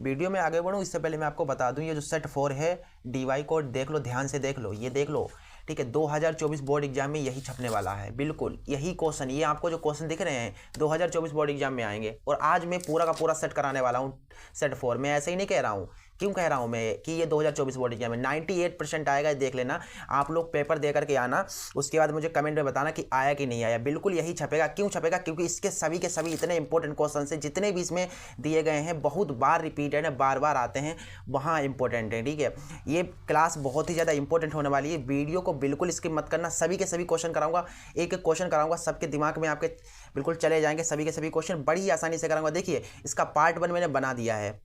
Video में आगे बढ़ूँ इससे पहले मैं आपको बता दूं, ये जो सेट 4 है DY कोड देख लो, ध्यान से देख लो, ये देख लो, ठीक है। 2024 बोर्ड एग्जाम में यही छपने वाला है, बिल्कुल यही क्वेश्चन, ये आपको जो क्वेश्चन दिख रहे हैं 2024 बोर्ड एग्जाम में आएंगे। और आज मैं पूरा का पूरा सेट कराने वाला हूँ सेट 4। मैं ऐसे ही नहीं कह रहा हूँ, क्यों कह रहा हूँ मैं कि ये 2024 बोर्ड एग्जाम में 98% आएगा, देख लेना। आप लोग पेपर दे करके आना, उसके बाद मुझे कमेंट में बताना कि आया कि नहीं आया। बिल्कुल यही छपेगा। क्यों छपेगा? क्योंकि इसके सभी के सभी इतने इंपॉर्टेंट क्वेश्चन हैं, जितने भी इसमें दिए गए हैं बहुत बार रिपीटेड है, बार बार आते हैं, वहाँ इंपॉर्टेंट है, ठीक है। ये क्लास बहुत ही ज़्यादा इंपॉर्टेंट होने वाली है, वीडियो को बिल्कुल स्किप मत करना। सभी के सभी क्वेश्चन कराऊंगा, एक एक क्वेश्चन कराऊंगा, सबके दिमाग में आपके बिल्कुल चले जाएंगे, सभी के सभी क्वेश्चन बड़ी ही आसानी से कराऊंगा। देखिए इसका पार्ट 1 मैंने बना दिया है,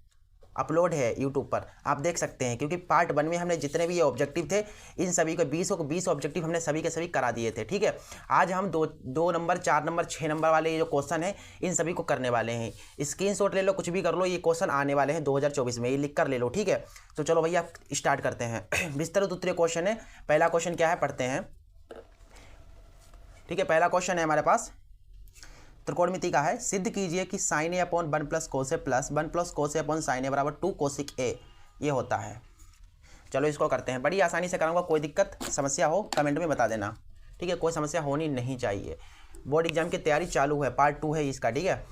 अपलोड है यूट्यूब पर, आप देख सकते हैं। क्योंकि पार्ट 1 में हमने जितने भी ये ऑब्जेक्टिव थे, इन सभी को 20 ऑब्जेक्टिव हमने सभी के सभी करा दिए थे, ठीक है। आज हम 2 नंबर, 4 नंबर, 6 नंबर वाले ये जो क्वेश्चन है इन सभी को करने वाले हैं। स्क्रीनशॉट ले लो, कुछ भी कर लो, ये क्वेश्चन आने वाले हैं 2024 में, ये लिख कर ले लो, ठीक है। तो चलो भैया स्टार्ट करते हैं। विस्तृत उत्तरीय क्वेश्चन है। पहला क्वेश्चन क्या है पढ़ते हैं, ठीक है। पहला क्वेश्चन है हमारे पास त्रिकोणमिति का है। सिद्ध कीजिए कि साइन ए अपॉन 1 प्लस कोस ए प्लस 1 प्लस कोस ए अपॉन साइन ए बराबर 2 कोसिक ए ये होता है। चलो इसको करते हैं, बड़ी आसानी से कराऊंगा। कोई दिक्कत समस्या हो कमेंट में बता देना, ठीक है। कोई समस्या होनी नहीं चाहिए। बोर्ड एग्जाम की तैयारी चालू है, पार्ट 2 है इसका, ठीक है।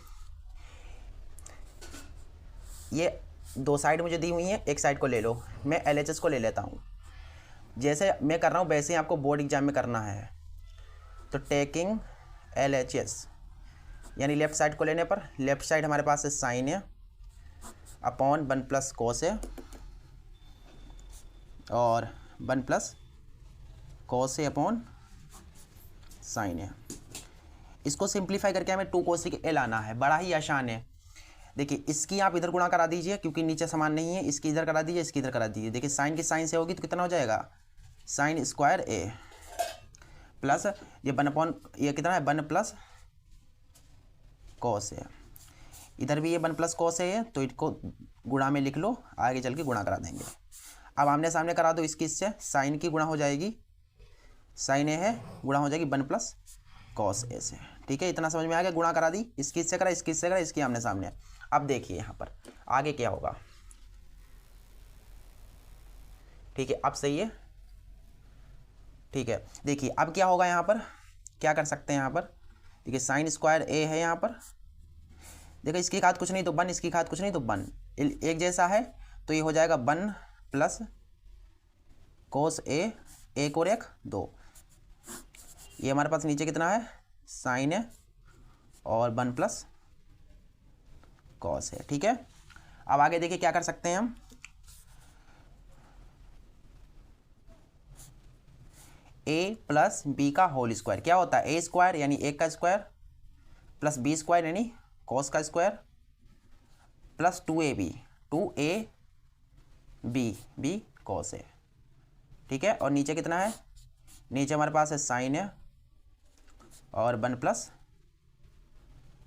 ये 2 साइड मुझे दी हुई हैं, एक साइड को ले लो। मैं LHS को ले लेता हूँ, जैसे मैं कर रहा हूँ वैसे ही आपको बोर्ड एग्जाम में करना है। तो टेकिंग LHS यानी लेफ्ट साइड को लेने पर, लेफ्ट साइड हमारे पास है साइन है अपॉन 1 प्लस कोस है और 1 प्लस कोस है अपॉन साइन है। इसको सिंप्लीफाई करके हमें 2 कोसिक ए लाना है, बड़ा ही आसान है। देखिए इसकी आप इधर गुणा करा दीजिए क्योंकि नीचे समान नहीं है, इसकी इधर करा दीजिए, इसकी इधर करा दीजिए। देखिए साइन की साइन से होगी तो कितना हो जाएगा, साइन स्क्वायर ए प्लस ये 1 अपॉन ये कितना है 1 प्लस कॉस है। इधर भी ये 1 प्लस कॉस है, तो इसको गुणा में लिख लो, आगे चल के गुणा करा देंगे। अब आमने सामने करा दो इसकी, इससे साइन की गुणा हो जाएगी, साइन ए है गुणा हो जाएगी 1 प्लस कॉस ए से, ठीक है। इतना समझ में आ गया, गुणा करा दी, इसकी इससे करा, इसकी इससे करा, इसकी आमने सामने। अब देखिए यहाँ पर आगे क्या होगा, ठीक है। अब सही है, ठीक है। देखिए अब क्या होगा, यहाँ पर क्या कर सकते हैं, यहाँ पर देखिए साइन स्क्वायर ए है, यहाँ पर देखो इसकी खात कुछ नहीं तो 1, इसकी खात कुछ नहीं तो 1, एक जैसा है, तो ये हो जाएगा 1 प्लस कोस ए, एक और एक 2। ये हमारे पास नीचे कितना है साइन है और 1 प्लस कॉस है, ठीक है। अब आगे देखिए क्या कर सकते हैं हम, a प्लस बी का होल स्क्वायर क्या होता है, ए स्क्वायर यानी 1 का स्क्वायर प्लस बी स्क्वायर यानी कॉस का square plus 2ab, 2ab cos है, ठीक है। और नीचे कितना है, नीचे हमारे पास है साइन है और 1 प्लस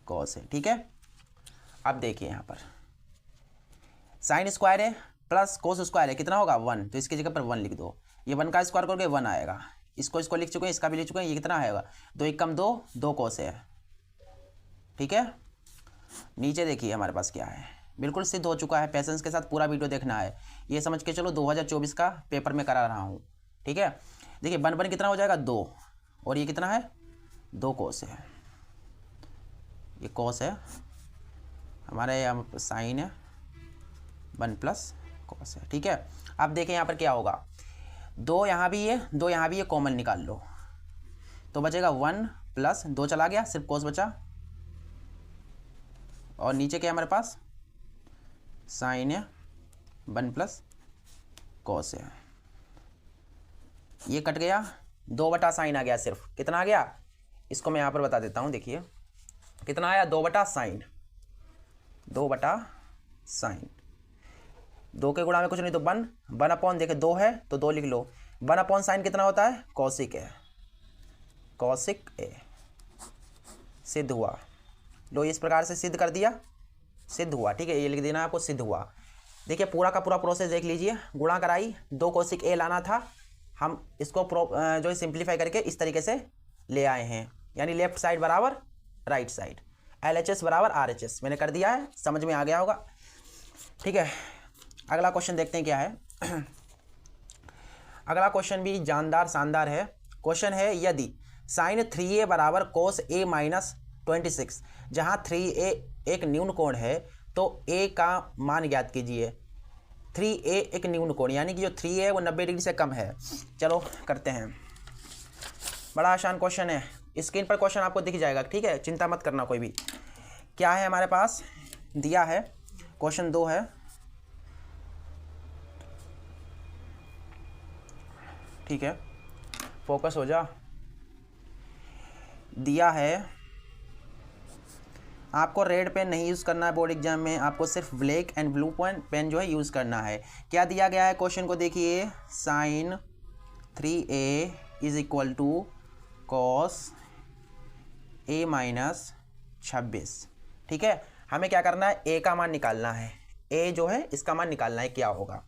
कॉस है, ठीक है। अब देखिए यहाँ पर साइन स्क्वायर है प्लस कोस स्क्वायर है, कितना होगा 1, तो इसकी जगह पर 1 लिख दो। ये 1 का स्क्वायर करके 1 आएगा, इसको लिख चुके हैं, इसका भी लिख चुके हैं। ये कितना आएगा 2 1 कम 2, 2 कोस है, ठीक है। नीचे देखिए हमारे पास क्या है, बिल्कुल सिद्ध हो चुका है। पेशेंस के साथ पूरा वीडियो देखना है, ये समझ के चलो 2024 का पेपर में करा रहा हूँ, ठीक है। देखिए 1 कितना हो जाएगा 2, और ये कितना है 2 कोस है, ये कोस है हमारे यहाँ साइन है 1 प्लस कोस है, ठीक है। अब देखें यहाँ पर क्या होगा, 2 यहाँ भी है, 2 यहाँ भी है, कॉमन निकाल लो तो बचेगा 1 प्लस 2 चला गया, सिर्फ कोस बचा, और नीचे क्या है हमारे पास साइन है 1 प्लस कोस है। ये कट गया, 2 बटा साइन आ गया, सिर्फ कितना आ गया, इसको मैं यहाँ पर बता देता हूँ। देखिए कितना आया 2 बटा साइन, 2 बटा साइन, 2 के गुणा में कुछ नहीं तो 1, 1 अपॉन देखे 2 है तो 2 लिख लो। 1 अपॉन साइन कितना होता है कौशिक है, कौशिक ए सिद्ध हुआ। लो इस प्रकार से सिद्ध कर दिया, सिद्ध हुआ, ठीक है। ये लिख देना आपको सिद्ध हुआ। देखिए पूरा का पूरा प्रोसेस देख लीजिए, गुणा कराई, 2 कौशिक ए लाना था, हम इसको जो है सिंप्लीफाई करके इस तरीके से ले आए हैं, यानी लेफ्ट साइड बराबर राइट साइड, LHS बराबर RHS मैंने कर दिया है, समझ में आ गया होगा। ठीक है, अगला क्वेश्चन देखते हैं क्या है। अगला क्वेश्चन भी जानदार शानदार है। क्वेश्चन है यदि साइन 3a बराबर कोस a माइनस 26, जहाँ 3a एक न्यून कोण है तो a का मान ज्ञात कीजिए। 3a एक न्यून कोण यानी कि जो 3a है वो 90 डिग्री से कम है। चलो करते हैं, बड़ा आसान क्वेश्चन है, स्क्रीन पर क्वेश्चन आपको दिख जाएगा, ठीक है, चिंता मत करना कोई भी। क्या है हमारे पास दिया है, क्वेश्चन 2 है, ठीक है, फोकस हो जा। दिया है आपको रेड पेन नहीं यूज़ करना है बोर्ड एग्जाम में, आपको सिर्फ ब्लैक एंड ब्लू पेन जो है यूज़ करना है। क्या दिया गया है क्वेश्चन को देखिए, sine 3a is equal to cos a minus 26, ठीक है। हमें क्या करना है, a का मान निकालना है, a जो है इसका मान निकालना है क्या होगा,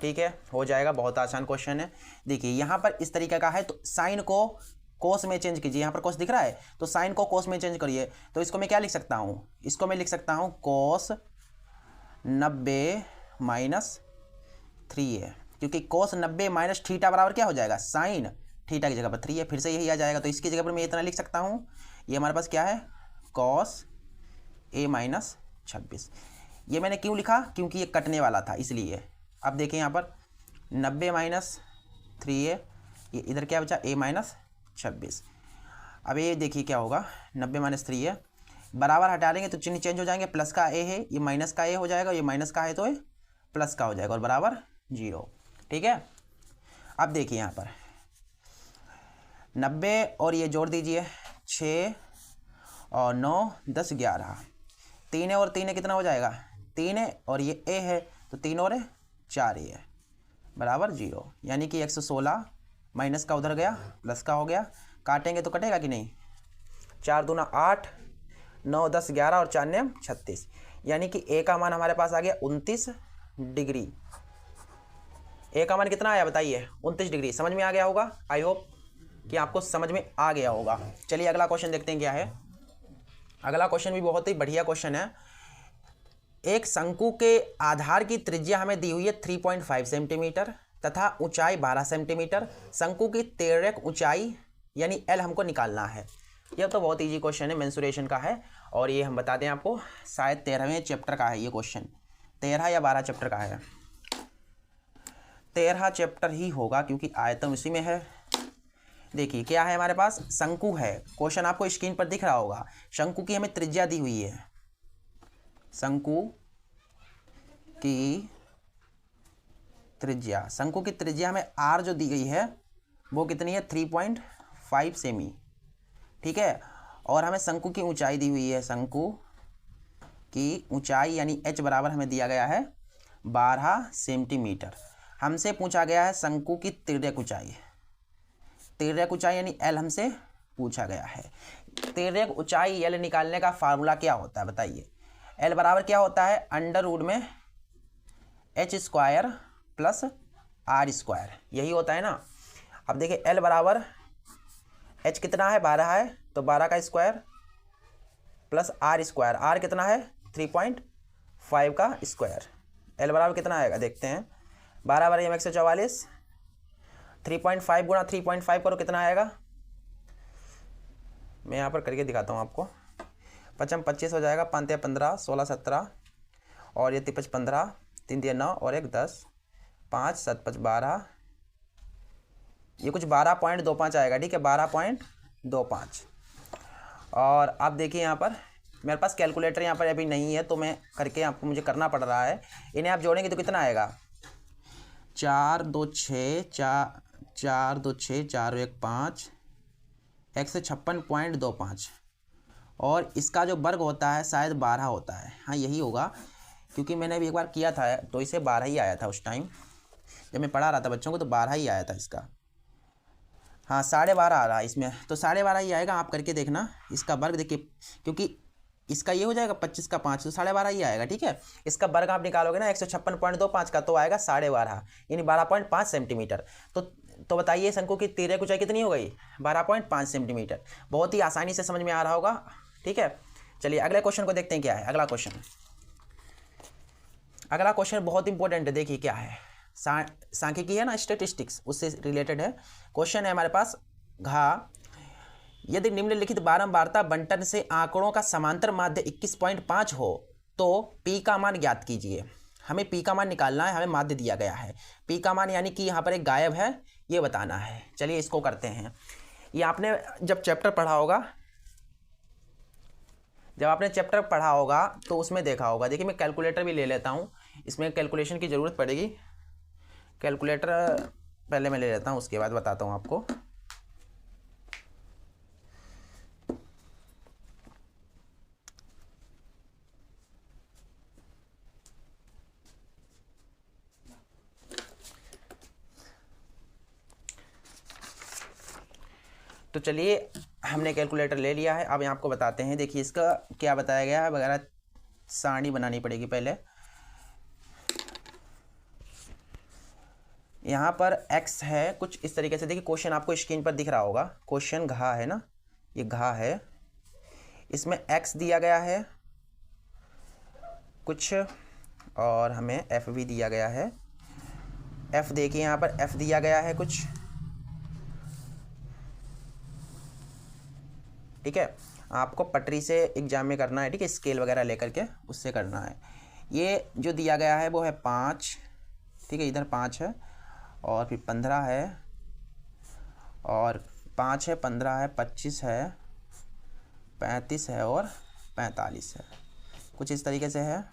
ठीक है, हो जाएगा, बहुत आसान क्वेश्चन है। देखिए यहाँ पर इस तरीके का है, तो साइन को कोस में चेंज कीजिए, यहाँ पर कोस दिख रहा है तो साइन को कोस में चेंज करिए, तो इसको मैं क्या लिख सकता हूँ, इसको मैं लिख सकता हूँ कोस 90 माइनस 3a, क्योंकि कोस 90 माइनस थीटा बराबर क्या हो जाएगा, साइन थीटा की जगह पर 3 है, फिर से यही आ जाएगा, तो इसकी जगह पर मैं इतना लिख सकता हूँ, ये हमारे पास क्या है कॉस a माइनस 26। ये मैंने क्यों लिखा, क्योंकि ये कटने वाला था इसलिए। अब देखिए यहाँ पर 90 माइनस 3a, ये इधर क्या बचा a माइनस 26। अब ये देखिए क्या होगा, 90 माइनस 3a बराबर हटा लेंगे तो चिन्ह चेंज हो जाएंगे, प्लस का a है, ये माइनस का a हो जाएगा, ये माइनस का है तो ये प्लस का हो जाएगा और बराबर 0, ठीक है। अब देखिए यहाँ पर 90 और ये जोड़ दीजिए, 6 और 9 10 11, 3 और 3 कितना हो जाएगा, 3 है और ये a है तो 3 और 4 है बराबर 0, यानी कि 116 माइनस का उधर गया प्लस का हो गया, काटेंगे तो कटेगा कि नहीं, 4 दूना 8, 9 10 11 और 4 ने 36, यानी कि a का मान हमारे पास आ गया 29 डिग्री। a का मान कितना आया बताइए, 29 डिग्री। समझ में आ गया होगा, आई होप कि आपको समझ में आ गया होगा। चलिए अगला क्वेश्चन देखते हैं क्या है। अगला क्वेश्चन भी बहुत ही बढ़िया क्वेश्चन है। एक शंकु के आधार की त्रिज्या हमें दी हुई है 3.5 सेंटीमीटर तथा ऊंचाई 12 सेंटीमीटर। शंकु की तेर्यक ऊंचाई यानी L हमको निकालना है। यह तो बहुत इजी क्वेश्चन है, मेंसुरेशन का है, और ये हम बता दें आपको शायद 13वें चैप्टर का है ये क्वेश्चन, 13 या 12 चैप्टर का है, 13 चैप्टर ही होगा क्योंकि आयतन इसी में है। देखिए क्या है हमारे पास, शंकु है, क्वेश्चन आपको स्क्रीन पर दिख रहा होगा। शंकु की हमें त्रिज्या दी हुई है, शंकु की त्रिज्या, शंकु की त्रिज्या हमें r जो दी गई है वो कितनी है 3.5 सेमी, ठीक है। और हमें शंकु की ऊंचाई दी हुई है, शंकु की ऊंचाई यानी h बराबर हमें दिया गया है 12 सेंटीमीटर। हमसे पूछा गया है शंकु की तिर्यक ऊंचाई, तिर्यक ऊंचाई यानी L हमसे पूछा गया है। तिर्यक ऊंचाई L निकालने का फार्मूला क्या होता है बताइए। L बराबर क्या होता है, अंडर रूट में h square plus r square, यही होता है ना। अब देखिए L बराबर h कितना है 12 है तो 12 का square plus r square, r कितना है 3.5 का स्क्वायर, L बराबर कितना आएगा देखते हैं, 12 बार 144, 3.5 गुणा 3.5 करो कितना आएगा, मैं यहाँ पर करके दिखाता हूँ आपको, 5 25 हो जाएगा, 5 15 16 17 और ये 5 15, 3 9 और 1 10, 5 7 5 12, ये कुछ 12.25 आएगा, ठीक है 12.25। और आप देखिए यहाँ पर मेरे पास कैलकुलेटर यहाँ पर अभी नहीं है तो मैं करके आपको मुझे करना पड़ रहा है, इन्हें आप जोड़ेंगे तो कितना आएगा, 4 2 6 4 2 6 4 1 5 156.25 और इसका जो वर्ग होता है शायद 12 होता है, हाँ यही होगा क्योंकि मैंने अभी एक बार किया था तो इसे 12 ही आया था, उस टाइम जब मैं पढ़ा रहा था बच्चों को तो 12 ही आया था इसका, हाँ 12.5 आ रहा है इसमें तो 12.5 ही आएगा, आप करके देखना इसका वर्ग देखिए, क्योंकि इसका ये हो जाएगा 25 का 5 तो 12.5 ही आएगा, ठीक है। इसका वर्ग आप निकालोगे ना 156.25 का तो आएगा 12.5 यानी 12.5 सेंटीमीटर। तो बताइए शंकु की तिर्यक ऊंचाई कितनी हो गई 12.5 सेंटीमीटर। बहुत ही आसानी से समझ में आ रहा होगा, ठीक है। चलिए अगले क्वेश्चन को देखते हैं क्या है। अगला क्वेश्चन अगला क्वेश्चन बहुत इंपॉर्टेंट है, देखिए क्या है, सांख्यिकी है ना, स्टैटिस्टिक्स, उससे रिलेटेड है। क्वेश्चन है हमारे पास घा, यदि निम्नलिखित बारंबारता बंटन से आंकड़ों का समांतर माध्य 21.5 हो तो पी का मान ज्ञात कीजिए। हमें पी का मान निकालना है, हमें माध्य दिया गया है, पी का मान यानी कि यहाँ पर एक गायब है, ये बताना है। चलिए इसको करते हैं। ये आपने जब चैप्टर पढ़ा होगा, तो उसमें देखा होगा। देखिए मैं कैलकुलेटर भी ले लेता हूँ, इसमें कैलकुलेशन की ज़रूरत पड़ेगी। कैलकुलेटर पहले मैं ले लेता हूँ, उसके बाद बताता हूँ आपको। तो चलिए हमने कैलकुलेटर ले लिया है। अब यहाँ आपको बताते हैं, देखिए इसका क्या बताया गया है वगैरह, सारणी बनानी पड़ेगी पहले। यहाँ पर x है कुछ इस तरीके से, देखिए क्वेश्चन आपको स्क्रीन पर दिख रहा होगा। क्वेश्चन घा है ना, ये घा है, इसमें x दिया गया है कुछ, और हमें f भी दिया गया है। f देखिए यहाँ पर f दिया गया है कुछ, ठीक है। आपको पटरी से एग्जाम में करना है, ठीक है, स्केल वगैरह लेकर के उससे करना है। ये जो दिया गया है वो है 5, ठीक है, इधर 5 है और फिर 15 है, और 5 है, 15 है, 25 है, 35 है और 45 है, कुछ इस तरीके से है।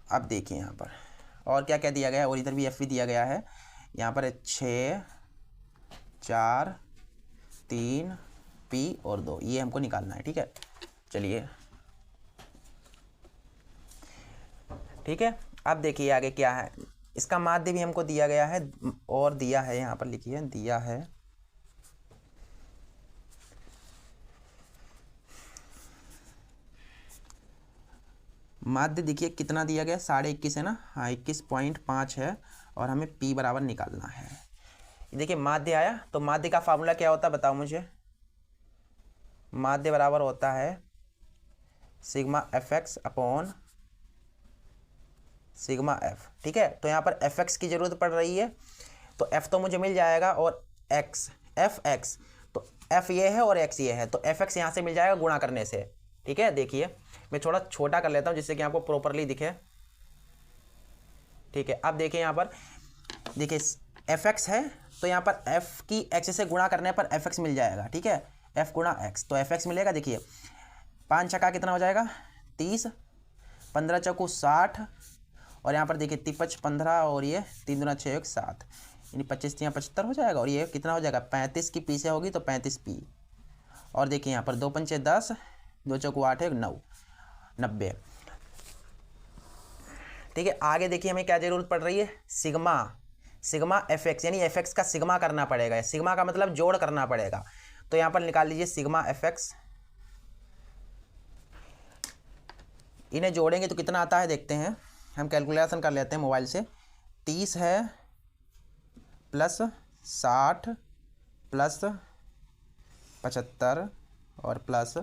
अब देखिए यहाँ पर और क्या क्या दिया गया है, और इधर भी एफ भी दिया गया है। यहाँ पर 6, 4, 3, पी और 2, ये हमको निकालना है, ठीक है। चलिए ठीक है, अब देखिए आगे क्या है। इसका माध्य भी हमको दिया गया है, और दिया है, यहाँ पर लिखिए दिया है माध्य, देखिए कितना दिया गया, 21.5 है ना, हाँ 21.5 है, और हमें p बराबर निकालना है। देखिए माध्य आया, तो माध्य का फार्मूला क्या होता है बताओ मुझे। माध्य बराबर होता है sigma fx upon sigma f, ठीक है। तो यहाँ पर fx की जरूरत पड़ रही है, तो f तो मुझे मिल जाएगा, और x fx, तो f ये है और x ये है, तो fx यहाँ से मिल जाएगा गुणा करने से, ठीक है। देखिए मैं थोड़ा छोटा कर लेता हूँ जिससे कि आपको प्रॉपरली दिखे, ठीक है। अब देखिए यहाँ पर, देखिए fx है, तो यहाँ पर f की x से गुणा करने पर fx मिल जाएगा, ठीक है, f गुणा x, तो fx मिलेगा। देखिए 5 छक्का कितना हो जाएगा 30, 15 चौको 60, और यहाँ पर देखिए 55, 15 और ये 3 दूना 6, 1 7, यानी 25 3 75 हो जाएगा, और ये कितना हो जाएगा 35 की पी से होगी तो 35 पी, और देखिए यहाँ पर 2 पंचे 10, 2 चौको 8, 1 9, 90, ठीक है। आगे देखिए हमें क्या जरूरत पड़ रही है, सिग्मा fx, यानी fx का सिग्मा करना पड़ेगा। सिग्मा का मतलब जोड़ करना पड़ेगा, तो यहाँ पर निकाल लीजिए सिग्मा fx। इन्हें जोड़ेंगे तो कितना आता है देखते हैं, हम कैलकुलेशन कर लेते हैं मोबाइल से। 30 है प्लस 60 प्लस 75 और प्लस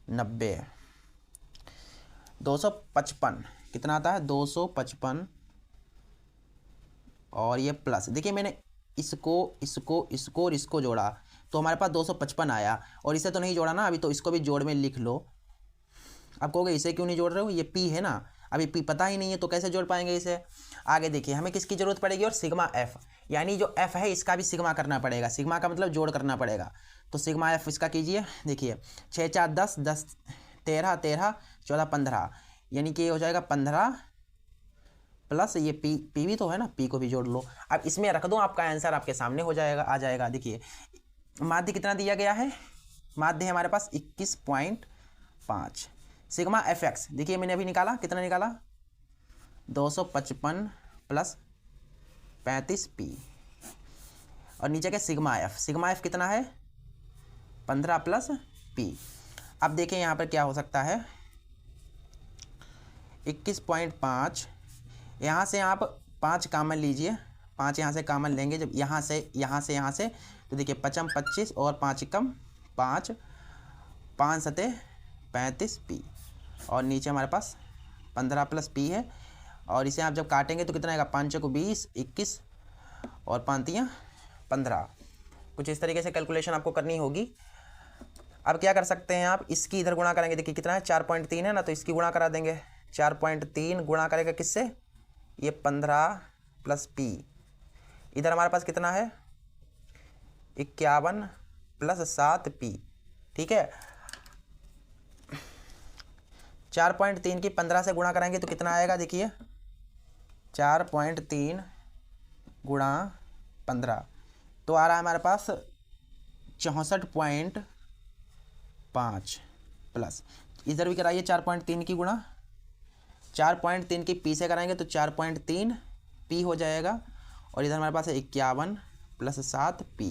90, 255, कितना आता है 255, और ये प्लस, देखिए मैंने इसको इसको इसको और इसको जोड़ा तो हमारे पास 255 आया, और इसे तो नहीं जोड़ा ना अभी, तो इसको भी जोड़ में लिख लो। अब कहोगे इसे क्यों नहीं जोड़ रहे हो, ये पी है ना, अभी पी पता ही नहीं है तो कैसे जोड़ पाएंगे इसे। आगे देखिए हमें किसकी जरूरत पड़ेगी, और सिग्मा एफ, यानी जो एफ है इसका भी सिग्मा करना पड़ेगा। सिग्मा का मतलब जोड़ करना पड़ेगा, तो सिग्मा एफ इसका कीजिए। देखिए 6 4 10, 10 13, 13 14 15, यानी कि ये हो जाएगा 15 प्लस ये पी भी तो है ना, पी को भी जोड़ लो। अब इसमें रख दो, आपका आंसर आपके सामने हो जाएगा, आ जाएगा। देखिए माध्य कितना दिया गया है, माध्य है हमारे पास 21.5। सिग्मा fx देखिए मैंने अभी निकाला, कितना निकाला 255 प्लस 35 पी, और नीचे के सिग्मा एफ कितना है 15 प्लस पी। अब देखिए यहाँ पर क्या हो सकता है 21.5, यहाँ से आप 5 कामन लीजिए, 5 यहाँ से कामन लेंगे, जब यहाँ से तो देखिए 5 25 और 5 कम 5, 5 7 35 पी, और नीचे हमारे पास 15 प्लस पी है, और इसे आप जब काटेंगे तो कितना आएगा, 5 चौको 20, 21 और 5 15। कुछ इस तरीके से कैलकुलेशन आपको करनी होगी। अब क्या कर सकते हैं आप, इसकी इधर गुणा करेंगे, देखिए कितना है 4.3 है ना, तो इसकी गुणा करा देंगे। 4.3 गुणा करेगा किससे, ये 15 प्लस पी, इधर हमारे पास कितना है 51 प्लस 7 पी, ठीक है। 4.3 की 15 से गुणा कराएंगे तो कितना आएगा, देखिए 4.3 गुणा 15 तो आ रहा है हमारे पास 64.5 प्लस, इधर भी कराइए 4.3 की गुणा, 4.3 की पी से कराएंगे तो 4.3 पी हो जाएगा, और इधर हमारे पास है 51 प्लस 7 पी।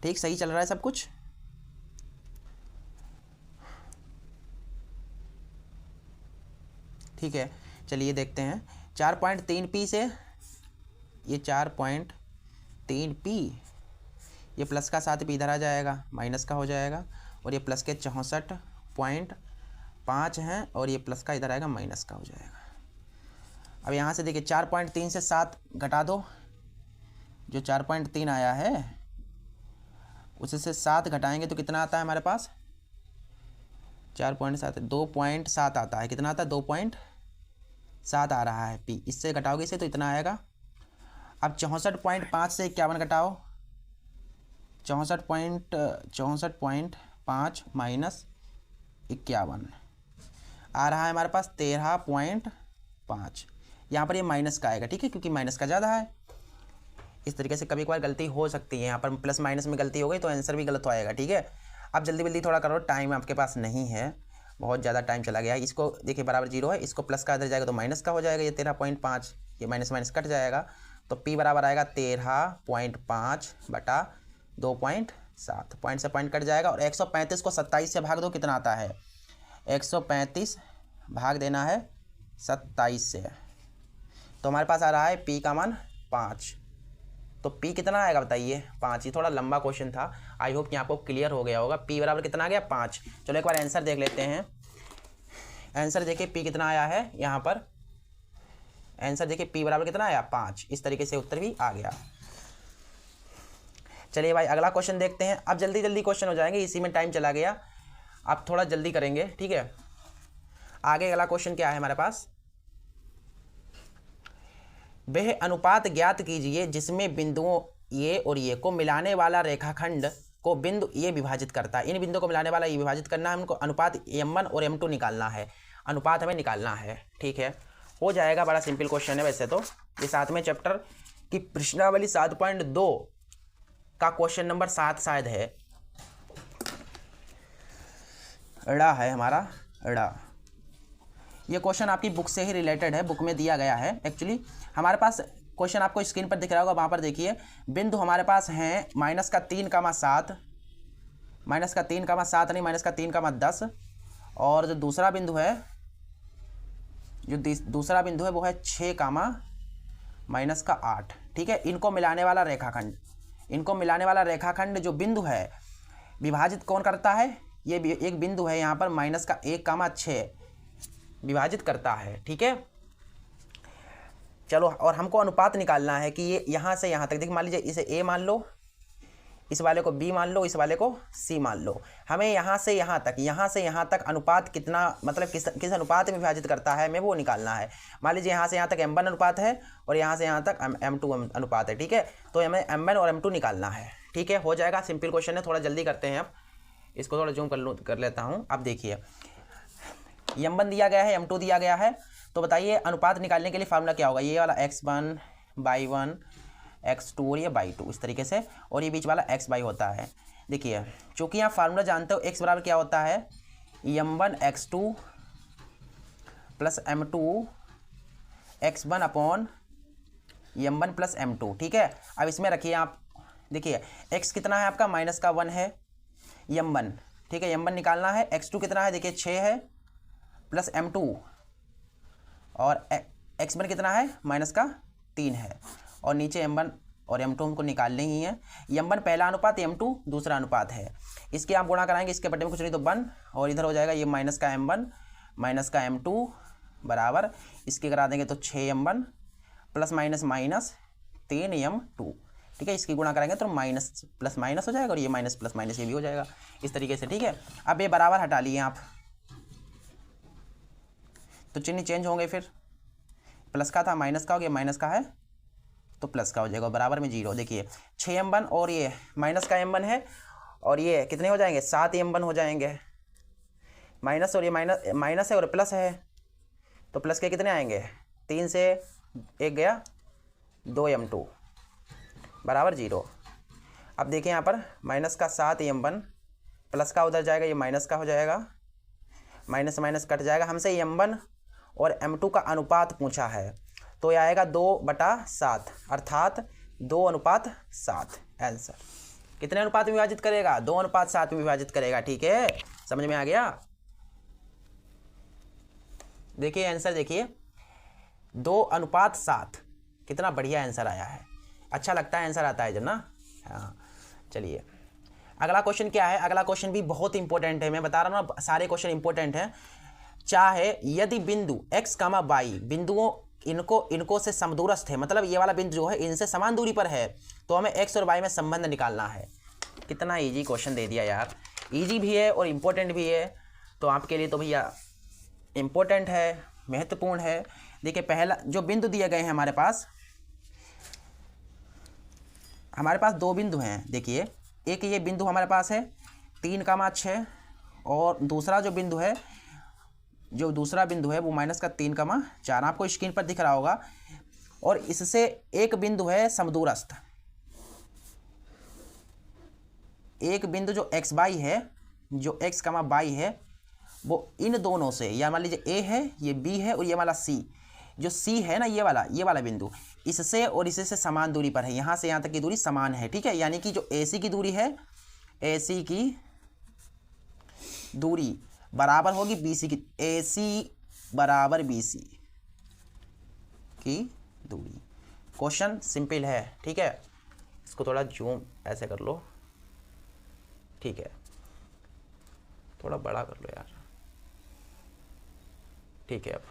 ठीक, सही चल रहा है सब कुछ। ठीक है, चलिए देखते हैं। 4.3 पी से ये 4.3 पी, ये प्लस का 7 पी इधर आ जाएगा, माइनस का हो जाएगा, और ये प्लस के 64.5 हैं, और ये प्लस का इधर आएगा, माइनस का हो जाएगा। अब यहाँ से देखिए 4.3 से 7 घटा दो, जो 4.3 आया है उससे 7 घटाएंगे तो कितना आता है हमारे पास, 4.7 2.7 आता है, कितना आता है 2.7 आ रहा है पी, इससे घटाओगे इसे तो इतना आएगा। अब 64.5 से 51 घटाओ, 64.5 माइनस 51 आ रहा है हमारे पास 13.5, यहाँ पर ये माइनस का आएगा, ठीक है, क्योंकि माइनस का ज़्यादा है। इस तरीके से कभी कभार गलती हो सकती है, यहाँ पर प्लस माइनस में गलती हो गई तो आंसर भी गलत हो आएगा, ठीक है। अब जल्दी जल्दी थोड़ा करो, टाइम आपके पास नहीं है, बहुत ज़्यादा टाइम चला गया। इसको देखिए बराबर 0 है, इसको प्लस का इधर जाएगा तो माइनस का हो जाएगा, ये 13.5, ये माइनस माइनस कट जाएगा, तो पी बराबर आएगा 13.5 बटा 2.7, पॉइंट से पॉइंट कट जाएगा। और 135 को 27 से भाग दो, कितना आता है, 135 भाग देना है 27 से, तो हमारे पास आ रहा है पी का मान 5। तो पी कितना आएगा बताइए, 5। ये थोड़ा लंबा क्वेश्चन था, आई होप कि आपको क्लियर हो गया होगा। पी बराबर कितना आ गया, 5। चलो एक बार आंसर देख लेते हैं। आंसर देखिए पी कितना आया है, यहाँ पर आंसर देखिए पी बराबर कितना आया, 5। इस तरीके से उत्तर भी आ गया। चलिए भाई अगला क्वेश्चन देखते हैं। अब जल्दी जल्दी क्वेश्चन हो जाएंगे, इसी में टाइम चला गया, आप थोड़ा जल्दी करेंगे, ठीक है। आगे अगला क्वेश्चन क्या है हमारे पास, वह अनुपात ज्ञात कीजिए जिसमें बिंदुओं ये और ये को मिलाने वाला रेखाखंड को बिंदु ये विभाजित करता है। इन बिंदुओं को मिलाने वाला ये विभाजित करना है, हमको अनुपात m1 और m2 निकालना है, अनुपात हमें निकालना है, ठीक है। हो जाएगा, बड़ा सिंपल क्वेश्चन है वैसे तो। ये 7वें चैप्टर की प्रश्नावली 7.2 का क्वेश्चन नंबर 7 शायद है, ड़ा है हमारा, ड़ा। ये क्वेश्चन आपकी बुक से ही रिलेटेड है, बुक में दिया गया है एक्चुअली। हमारे पास क्वेश्चन आपको स्क्रीन पर दिख रहा होगा, वहाँ पर देखिए बिंदु हमारे पास हैं -3,7, -3,7 नहीं, -3,10, और जो दूसरा बिंदु है, वो है 6,-8, ठीक है। इनको मिलाने वाला रेखाखंड, जो बिंदु है विभाजित कौन करता है, ये एक बिंदु है यहाँ पर -1,6 विभाजित करता है, ठीक है। चलो, और हमको अनुपात निकालना है कि ये यहाँ से यहाँ तक, देखिए मान लीजिए इसे ए मान लो, इस वाले को बी मान लो, इस वाले को सी मान लो। हमें यहाँ से यहाँ तक अनुपात कितना, मतलब किस अनुपात में विभाजित करता है, हमें वो निकालना है। मान लीजिए यहाँ से यहाँ तक m1 अनुपात है और यहाँ से यहाँ तक m2 अनुपात है, ठीक है। तो हमें m1 और m2 निकालना है, ठीक है। हो जाएगा, सिंपल क्वेश्चन है, थोड़ा जल्दी करते हैं। अब इसको थोड़ा जूम कर लेता हूँ। अब देखिए m1 दिया गया है, m2 दिया गया है, तो बताइए अनुपात निकालने के लिए फार्मूला क्या होगा। ये वाला x1 बाई 1, x2 और ये बाई 2, इस तरीके से, और ये बीच वाला x बाई होता है। देखिए चूँकि आप फार्मूला जानते हो, x बराबर क्या होता है, m1 x2 plus m2 x1 upon m1 plus m2, ठीक है। अब इसमें रखिए आप, देखिए x कितना है आपका, -1 है, m1, ठीक है, m1 निकालना है। x2 कितना है, देखिए 6 है, प्लस m2, और x1 कितना है, -3 है, और नीचे m1 और m2 हमको निकालने ही है। m1 पहला अनुपात, m2 दूसरा अनुपात है। इसके आप गुणा कराएंगे, इसके बटे में कुछ नहीं तो 1 और इधर हो जाएगा ये माइनस का m1 माइनस का m2 बराबर, इसके करा देंगे तो 6m1 plus minus minus 3m2। ठीक है, इसकी गुणा कराएंगे तो माइनस प्लस माइनस हो जाएगा और ये माइनस प्लस माइनस ये भी हो जाएगा इस तरीके से। ठीक है, अब ये बराबर हटा लिए आप तो चिन्ह चेंज होंगे, फिर प्लस का था माइनस का हो गया, माइनस का है तो प्लस का हो जाएगा, बराबर में 0। देखिए 6m1 और ये माइनस का m1 है और ये कितने हो जाएंगे 7m1 हो जाएंगे, माइनस और ये माइनस है और प्लस है तो प्लस के कितने आएंगे, 3 से 1 गया 2m2 बराबर 0। अब देखिए यहाँ पर माइनस का 7m1 प्लस का उधर जाएगा, ये माइनस का हो जाएगा, माइनस माइनस कट जाएगा। हमसे m1 और m2 का अनुपात पूछा है तो ये आएगा 2/7 अर्थात 2:7 आंसर। कितने अनुपात में विभाजित करेगा, 2:7 में विभाजित करेगा। ठीक है, समझ में आ गया। देखिए आंसर, देखिए 2:7 कितना बढ़िया आंसर आया है। अच्छा लगता है आंसर आता है जब ना। हाँ चलिए अगला क्वेश्चन क्या है। अगला क्वेश्चन भी बहुत इंपॉर्टेंट है, मैं बता रहा हूँ ना सारे क्वेश्चन इंपॉर्टेंट हैं। चाहे यदि बिंदु x, y बिंदुओं इनको से समदूरस्थ है, मतलब ये वाला बिंदु जो है इनसे समान दूरी पर है, तो हमें x और y में संबंध निकालना है। कितना इजी क्वेश्चन दे दिया यार, इजी भी है और इम्पोर्टेंट भी है, तो आपके लिए तो भैया इम्पोर्टेंट है, महत्वपूर्ण है। देखिए पहला जो बिंदु दिए गए हैं हमारे पास 2 बिंदु हैं। देखिए एक ये बिंदु हमारे पास है 3,6 और दूसरा जो बिंदु है वो माइनस का 3,4 आपको स्क्रीन पर दिख रहा होगा। और इससे एक बिंदु है समदूरस्थ, एक बिंदु जो x y है, जो x, y है वो इन दोनों से, या मान लीजिए a है, ये b है और ये वाला c, जो c है ना ये वाला बिंदु इससे और इससे समान दूरी पर है, यहाँ से यहाँ तक की दूरी समान है। ठीक है, यानी कि जो AC की दूरी है, AC की दूरी बराबर होगी BC की, AC बराबर BC की दूरी। क्वेश्चन सिंपल है। ठीक है, इसको थोड़ा जूम ऐसे कर लो, ठीक है थोड़ा बड़ा कर लो यार। ठीक है, अब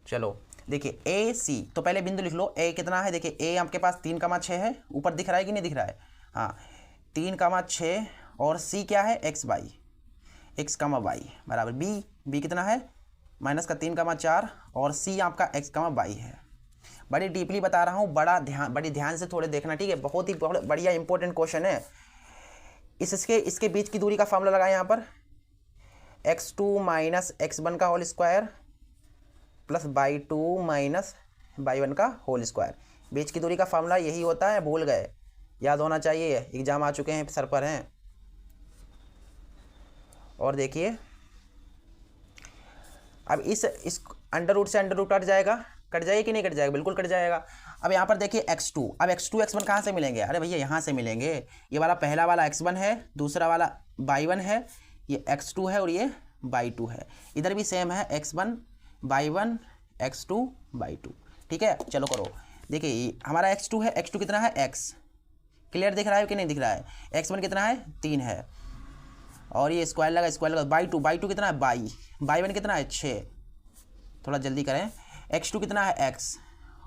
चलो देखिए AC, तो पहले बिंदु लिख लो A कितना है। देखिए A आपके पास 3,6 है, ऊपर दिख रहा है कि नहीं दिख रहा है, हाँ 3,6 और C क्या है x y बराबर B कितना है माइनस का 3,4 और C आपका x y है। बड़ी डीपली बता रहा हूँ, बड़ी ध्यान से थोड़े देखना। ठीक है, बहुत ही बढ़िया इंपॉर्टेंट क्वेश्चन है। इसके बीच की दूरी का फॉर्मूला लगाएं यहाँ पर, x2 माइनस x1 का whole square plus y2 minus y1 का होल स्क्वायर। बीच की दूरी का फार्मूला यही होता है, भूल गए, याद होना चाहिए, एग्जाम आ चुके हैं, सर पर हैं। और देखिए अब इस अंडर रूट से अंडर रूट कट जाएगा कि नहीं कट जाएगा, बिल्कुल कट जाएगा। अब यहाँ पर देखिए x2, अब x2 x1 कहाँ से मिलेंगे, अरे भैया यहाँ से मिलेंगे। ये वाला पहला वाला x1 है, दूसरा वाला y1 है, ये x2 है और ये y2 है। इधर भी सेम है x1 y1 x2 y2। ठीक है, चलो करो। देखिए हमारा x2 है, x2 कितना है x, क्लियर दिख रहा है कि नहीं दिख रहा है, x1 कितना है 3 है और ये स्क्वायर लगा y2 कितना है y1 कितना है 6, थोड़ा जल्दी करें। x2 कितना है x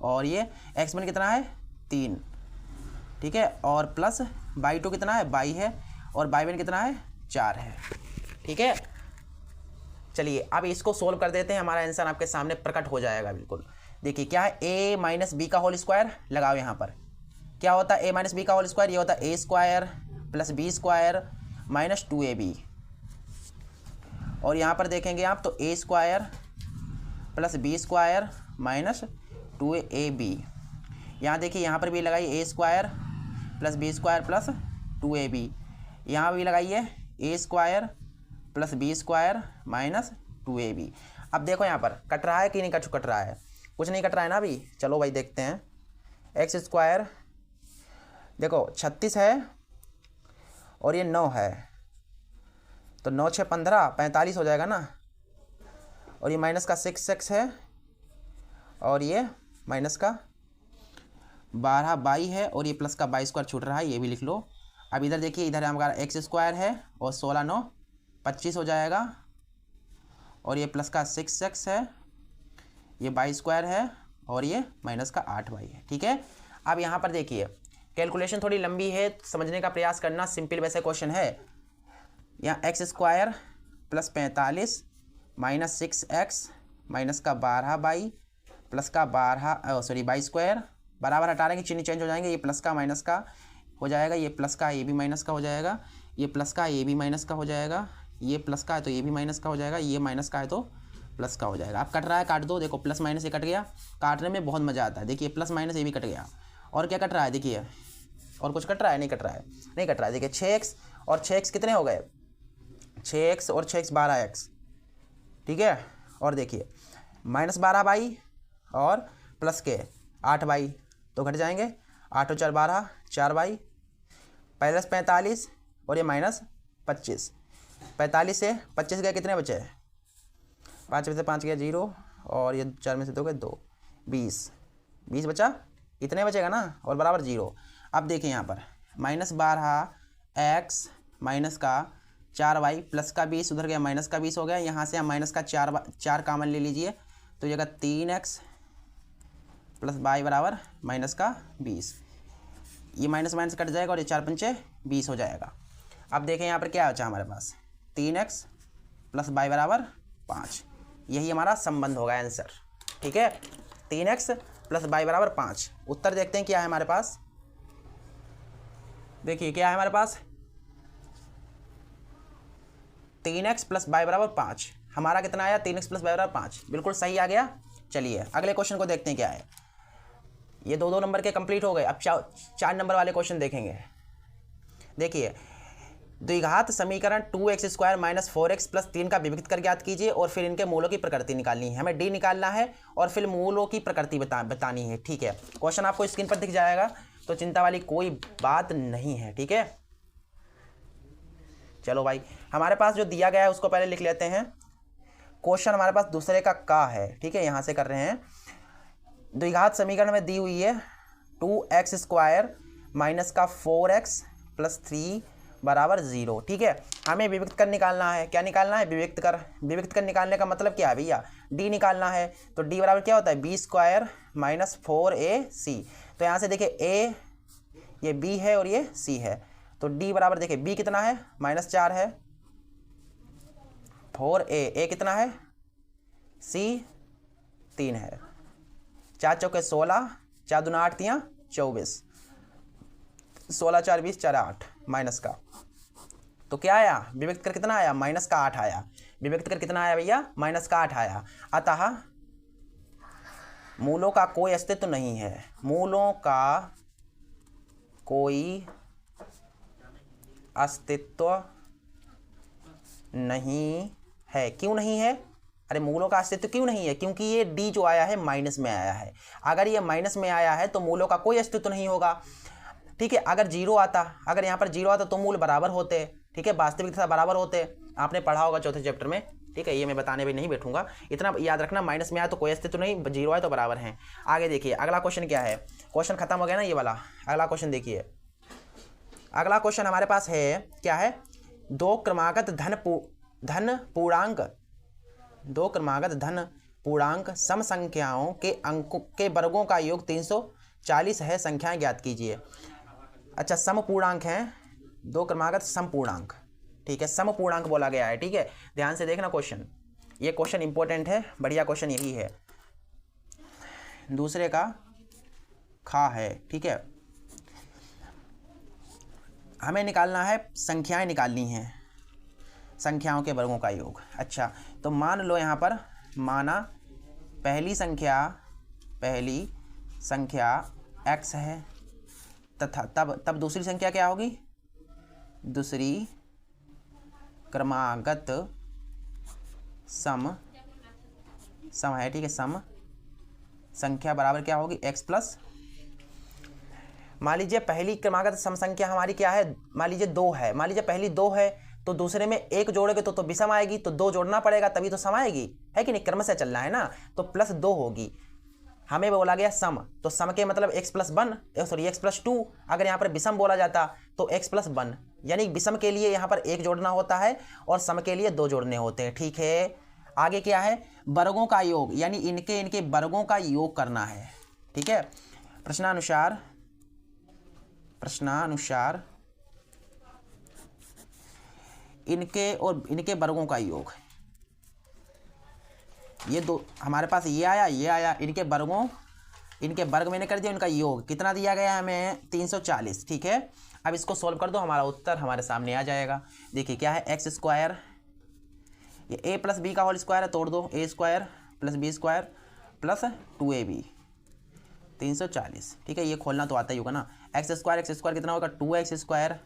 और ये x1 कितना है 3। ठीक है, और प्लस y2 कितना है y है और y1 कितना है 4 है। ठीक है, चलिए अब इसको सोल्व कर देते हैं, हमारा आंसर आपके सामने प्रकट हो जाएगा बिल्कुल। देखिए क्या है a माइनस बी का होल स्क्वायर लगाओ। यहाँ पर क्या होता है a माइनस बी का होल स्क्वायर, ये होता है a square plus B square minus 2ab। और यहाँ पर देखेंगे आप तो a square plus B square minus 2ab। यहाँ देखिए यहाँ पर भी लगाइए a square plus B square plus 2ab। यहाँ भी लगाइए a square plus B square minus 2ab। अब देखो यहाँ पर कट रहा है कि नहीं कट रहा है, कुछ नहीं कट रहा है ना अभी। चलो भाई देखते हैं, एक्स स्क्वायर देखो 36 है और ये 9 है, तो 9 6 15 45 हो जाएगा ना। और ये माइनस का 6x है और ये माइनस का 12 बाई है और ये प्लस का बाई स्क्वायर छूट रहा है, ये भी लिख लो। अब इधर देखिए, इधर हमारा एक्स स्क्वायर है और 16 9 25 हो जाएगा, और ये प्लस का 6x है, ये बाई स्क्वायर है और ये माइनस का 8 बाई है। ठीक है, अब यहाँ पर देखिए कैलकुलेशन थोड़ी लंबी है, समझने का प्रयास करना। सिंपल वैसे क्वेश्चन है। यहाँ x square plus 45 minus 6x minus का 12 बाई प्लस का 12 बाई स्क्वायर बराबर हटा रहे हैं, चिन्ह चेंज हो जाएंगे, ये प्लस का माइनस का हो जाएगा, ये प्लस का ये भी माइनस का हो जाएगा, ये प्लस का ये भी माइनस का हो जाएगा, ये प्लस का है तो ये भी माइनस का हो जाएगा, ये माइनस का है तो प्लस का हो जाएगा। अब कट रहा है, काट दो। देखो प्लस माइनस ये कट गया, काटने में बहुत मज़ा आता है। देखिए प्लस माइनस ये भी कट गया, और क्या कट रहा है देखिए, और कुछ कट रहा है? नहीं कट रहा है, नहीं कट रहा है। देखिए 6x और 6x कितने हो गए? 6x और 6x 12x। ठीक है, और देखिए माइनस 12 बाई और प्लस के 8 बाई तो घट जाएंगे, 8 और 4 12, 4 बाई प्लस 45 और ये माइनस 25। 45 से 25 गए, कितने बचे? 5 में से 5 गया 0, और ये 4 में से 2 गए 2, 20 बचा, इतने बचेगा ना, और बराबर 0। अब देखिए यहाँ पर माइनस 12x माइनस का 4y प्लस का 20 उधर गया, माइनस का 20 हो गया। यहाँ से हम माइनस का 4 कामन ले लीजिए तो जगह 3x प्लस y बराबर माइनस का 20। ये माइनस माइनस कट जाएगा और ये 4 पंचे 20 हो जाएगा। अब देखें यहाँ पर क्या बचा हमारे पास, 3x प्लस y बराबर 5। यही हमारा संबंध होगा, आंसर। ठीक है, 3x प्लस y बराबर 5। उत्तर देखते हैं क्या है हमारे पास। देखिए क्या है हमारे पास, 3x प्लस y बराबर 5। हमारा कितना आया? 3x प्लस y बराबर 5, बिल्कुल सही आ गया। चलिए अगले क्वेश्चन को देखते हैं क्या है। ये 2 नंबर के कंप्लीट हो गए। अब 4 नंबर वाले क्वेश्चन देखेंगे। देखिए द्विघात समीकरण 2x square minus 4x plus 3 का विभक्त कर ज्ञात कीजिए और फिर इनके मूलों की प्रकृति निकालनी है। हमें डी निकालना है और फिर मूलों की प्रकृति बतानी है। ठीक है, क्वेश्चन आपको स्क्रीन पर दिख जाएगा, तो चिंता वाली कोई बात नहीं है। ठीक है, चलो भाई, हमारे पास जो दिया गया है उसको पहले लिख लेते हैं। क्वेश्चन हमारे पास दूसरे का है। ठीक है, यहाँ से कर रहे हैं। द्विघात समीकरण में दी हुई है 2x स्क्वायर माइनस का 4x प्लस 3 बराबर 0। ठीक है, हमें विभक्त कर निकालना है। क्या निकालना है? विभक्त कर निकालने का मतलब क्या है भैया? डी निकालना है। तो डी बराबर क्या होता है? B square minus 4ac। तो यहाँ से देखिए a ये b है और ये c है, तो डी बराबर देखिए b कितना है? -4 है, 4a कितना है? c 3 है। 4 चौके 16, 4 दूना 8 तियाँ 24, 16 4 20 4 8 माइनस का, तो क्या आया? विभक्त कर कितना आया? माइनस का 8 आया। विभक्त कर कितना आया भैया? माइनस का 8 आया। अतः मूलों का कोई अस्तित्व नहीं है। मूलों का कोई अस्तित्व नहीं है। क्यों नहीं है? अरे मूलों का अस्तित्व क्यों नहीं है? क्योंकि ये डी जो आया है माइनस में आया है। अगर ये माइनस में आया है तो मूलों का कोई अस्तित्व नहीं होगा। ठीक है, अगर 0 आता, अगर यहाँ पर 0 आता तो मूल बराबर होते। ठीक है, वास्तविक तथा बराबर होते। आपने पढ़ा होगा चौथे चैप्टर में। ठीक है, ये मैं बताने भी नहीं बैठूंगा, इतना याद रखना। माइनस में आया तो कोई अस्तित्व नहीं, 0 आए तो बराबर हैं। आगे देखिए अगला क्वेश्चन क्या है। क्वेश्चन खत्म हो गया ना ये वाला। अगला क्वेश्चन देखिए। अगला क्वेश्चन हमारे पास है क्या है? 2 क्रमागत धन पूर्णांक सम संख्याओं के अंकों के वर्गों का योग 340 है। संख्याएं ज्ञात कीजिए। अच्छा, सम पूर्णांक हैं 2 क्रमागत सम पूर्णांक। ठीक है, सम पूर्णांक बोला गया है। ठीक है, ध्यान से देखना क्वेश्चन, ये क्वेश्चन इंपॉर्टेंट है, बढ़िया क्वेश्चन यही है। दूसरे का खा है। ठीक है, हमें निकालना है, संख्याएं निकालनी हैं, संख्याओं के वर्गों का योग। अच्छा, तो मान लो यहाँ पर माना पहली संख्या x है तथा तब दूसरी संख्या क्या होगी? दूसरी क्रमागत सम है। ठीक है, सम संख्या बराबर क्या होगी? x प्लस, मान लीजिए पहली क्रमागत सम संख्या हमारी क्या है? मान लीजिए 2 है। मान लीजिए पहली 2 है तो दूसरे में 1 जोड़ोगे तो विषम आएगी, तो 2 जोड़ना पड़ेगा तभी तो सम आएगी, है कि नहीं? क्रम से चलना है ना, तो +2 होगी। हमें बोला गया सम, तो सम के मतलब x+1 सॉरी x+2। अगर यहाँ पर विषम बोला जाता तो x+1, यानी विषम के लिए यहाँ पर 1 जोड़ना होता है और सम के लिए 2 जोड़ने होते हैं। ठीक है, आगे क्या है, वर्गों का योग, यानी इनके वर्गों का योग करना है। ठीक है, प्रश्नानुसार इनके और इनके वर्गों का योग, ये दो हमारे पास ये आया, इनके वर्ग मैंने कर दिया, इनका योग कितना दिया गया है हमें 340। ठीक है, अब इसको सोल्व कर दो, हमारा उत्तर हमारे सामने आ जाएगा। देखिए क्या है, x², ये a + b का होल स्क्वायर है, तोड़ दो, a² + b² + 2ab 340। ठीक है, ये खोलना तो आता ही होगा ना, x² कितना होगा 2x²,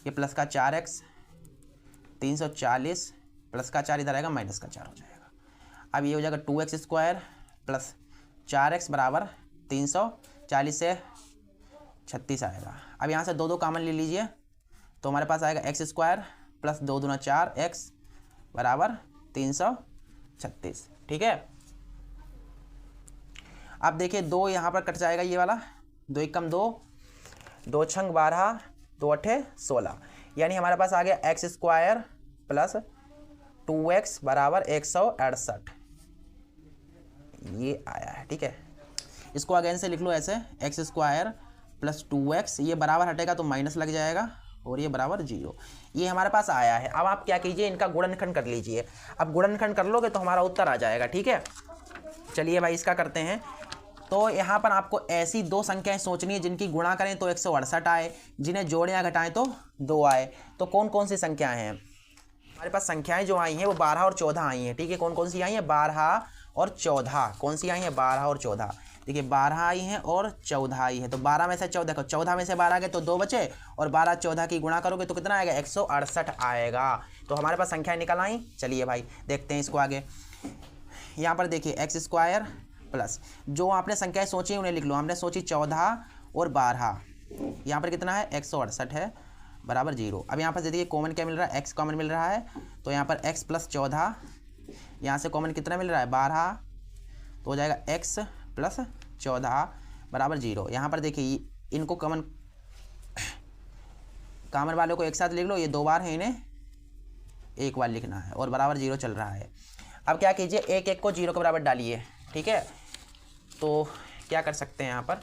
ये प्लस का 4x 340 प्लस का 4 इधर आएगा, माइनस का 4 हो जाएगा। अब ये हो जाएगा 2x² + 4x बराबर 340 से 36 आएगा। अब यहाँ से 2 कॉमन ले लीजिए, तो हमारे पास आएगा x² + 2 दूना 4x बराबर 336। ठीक है, अब देखिए 2 यहाँ पर कट जाएगा, ये वाला 2 × 2, 2 × 6 12, 2 × 8 16, यानी हमारे पास आ गया x² + 2x बराबर 168, ये आया है। ठीक है, इसको अगेन से लिख लो ऐसे, x² + 2x, ये बराबर हटेगा तो माइनस लग जाएगा और ये बराबर 0, ये हमारे पास आया है। अब आप क्या कीजिए, इनका गुणनखंड कर लीजिए। अब गुणनखंड कर लोगे तो हमारा उत्तर आ जाएगा। ठीक है, चलिए भाई इसका करते हैं। तो यहाँ पर आपको ऐसी 2 संख्याएं सोचनी है जिनकी गुणा करें तो 168 आए, जिन्हें जोड़ें या घटाएं तो 2 आए। तो कौन कौन सी संख्याएं हैं हमारे पास? संख्याएं जो आई हैं वो 12 और 14 आई हैं। ठीक है, कौन कौन सी आई हैं? 12 और 14। कौन सी आई हैं? 12 और 14। देखिए 12 आई हैं और 14 आई है, तो 12 में से 14 देखो, 14 में से 12 गए तो 2 बचे, और 12 14 की गुणा करोगे तो कितना आएगा? 168 आएगा। तो हमारे पास संख्याएं निकल आई। चलिए भाई देखते हैं इसको आगे। यहाँ पर देखिए x² प्लस जो आपने संख्याएं सोची उन्हें लिख लो। हमने सोची 14 और 12, यहाँ पर कितना है? 168 है बराबर 0। अब यहाँ पर देखिए कॉमन क्या मिल रहा है? x कॉमन मिल रहा है, तो यहाँ पर x + 14, यहाँ से कॉमन कितना मिल रहा है? 12, तो हो जाएगा x + 14 बराबर 0। यहाँ पर देखिए इनको कॉमन वालों को एक साथ लिख लो, ये 2 बार है, इन्हें एक बार लिखना है और बराबर 0 चल रहा है। अब क्या कीजिए, 1 1 को 0 के बराबर डालिए। ठीक है, तो क्या कर सकते हैं यहाँ पर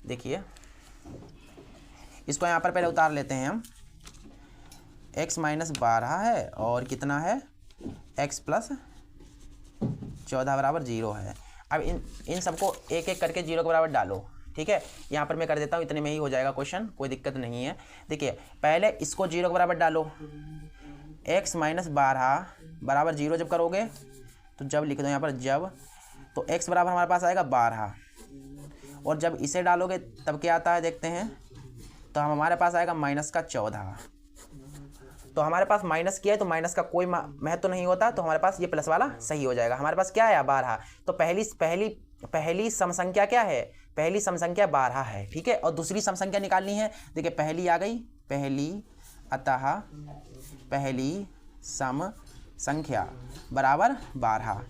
देखिए, इसको यहाँ पर पहले उतार लेते हैं हम। x - 12 है और कितना है? x + 14 बराबर 0 है। अब इन सबको एक एक करके 0 के बराबर डालो। ठीक है, यहाँ पर मैं कर देता हूँ, इतने में ही हो जाएगा क्वेश्चन, कोई दिक्कत नहीं है। देखिए पहले इसको 0 के बराबर डालो। x - 12 बराबर 0 जब करोगे तो जब लिख दो यहाँ पर जब, तो x बराबर हमारे पास आएगा 12, और जब इसे डालोगे तब क्या आता है देखते हैं, तो हमारे पास आएगा -14। तो हमारे पास माइनस किया है तो माइनस का कोई महत्व नहीं होता, तो हमारे पास ये प्लस वाला सही हो जाएगा। हमारे पास क्या है? 12। तो पहली सम संख्या क्या है? पहली सम संख्या 12 है। ठीक है, और दूसरी सम संख्या निकालनी है। देखिए पहली आ गई, पहली, अतः पहली सम संख्या बराबर 12,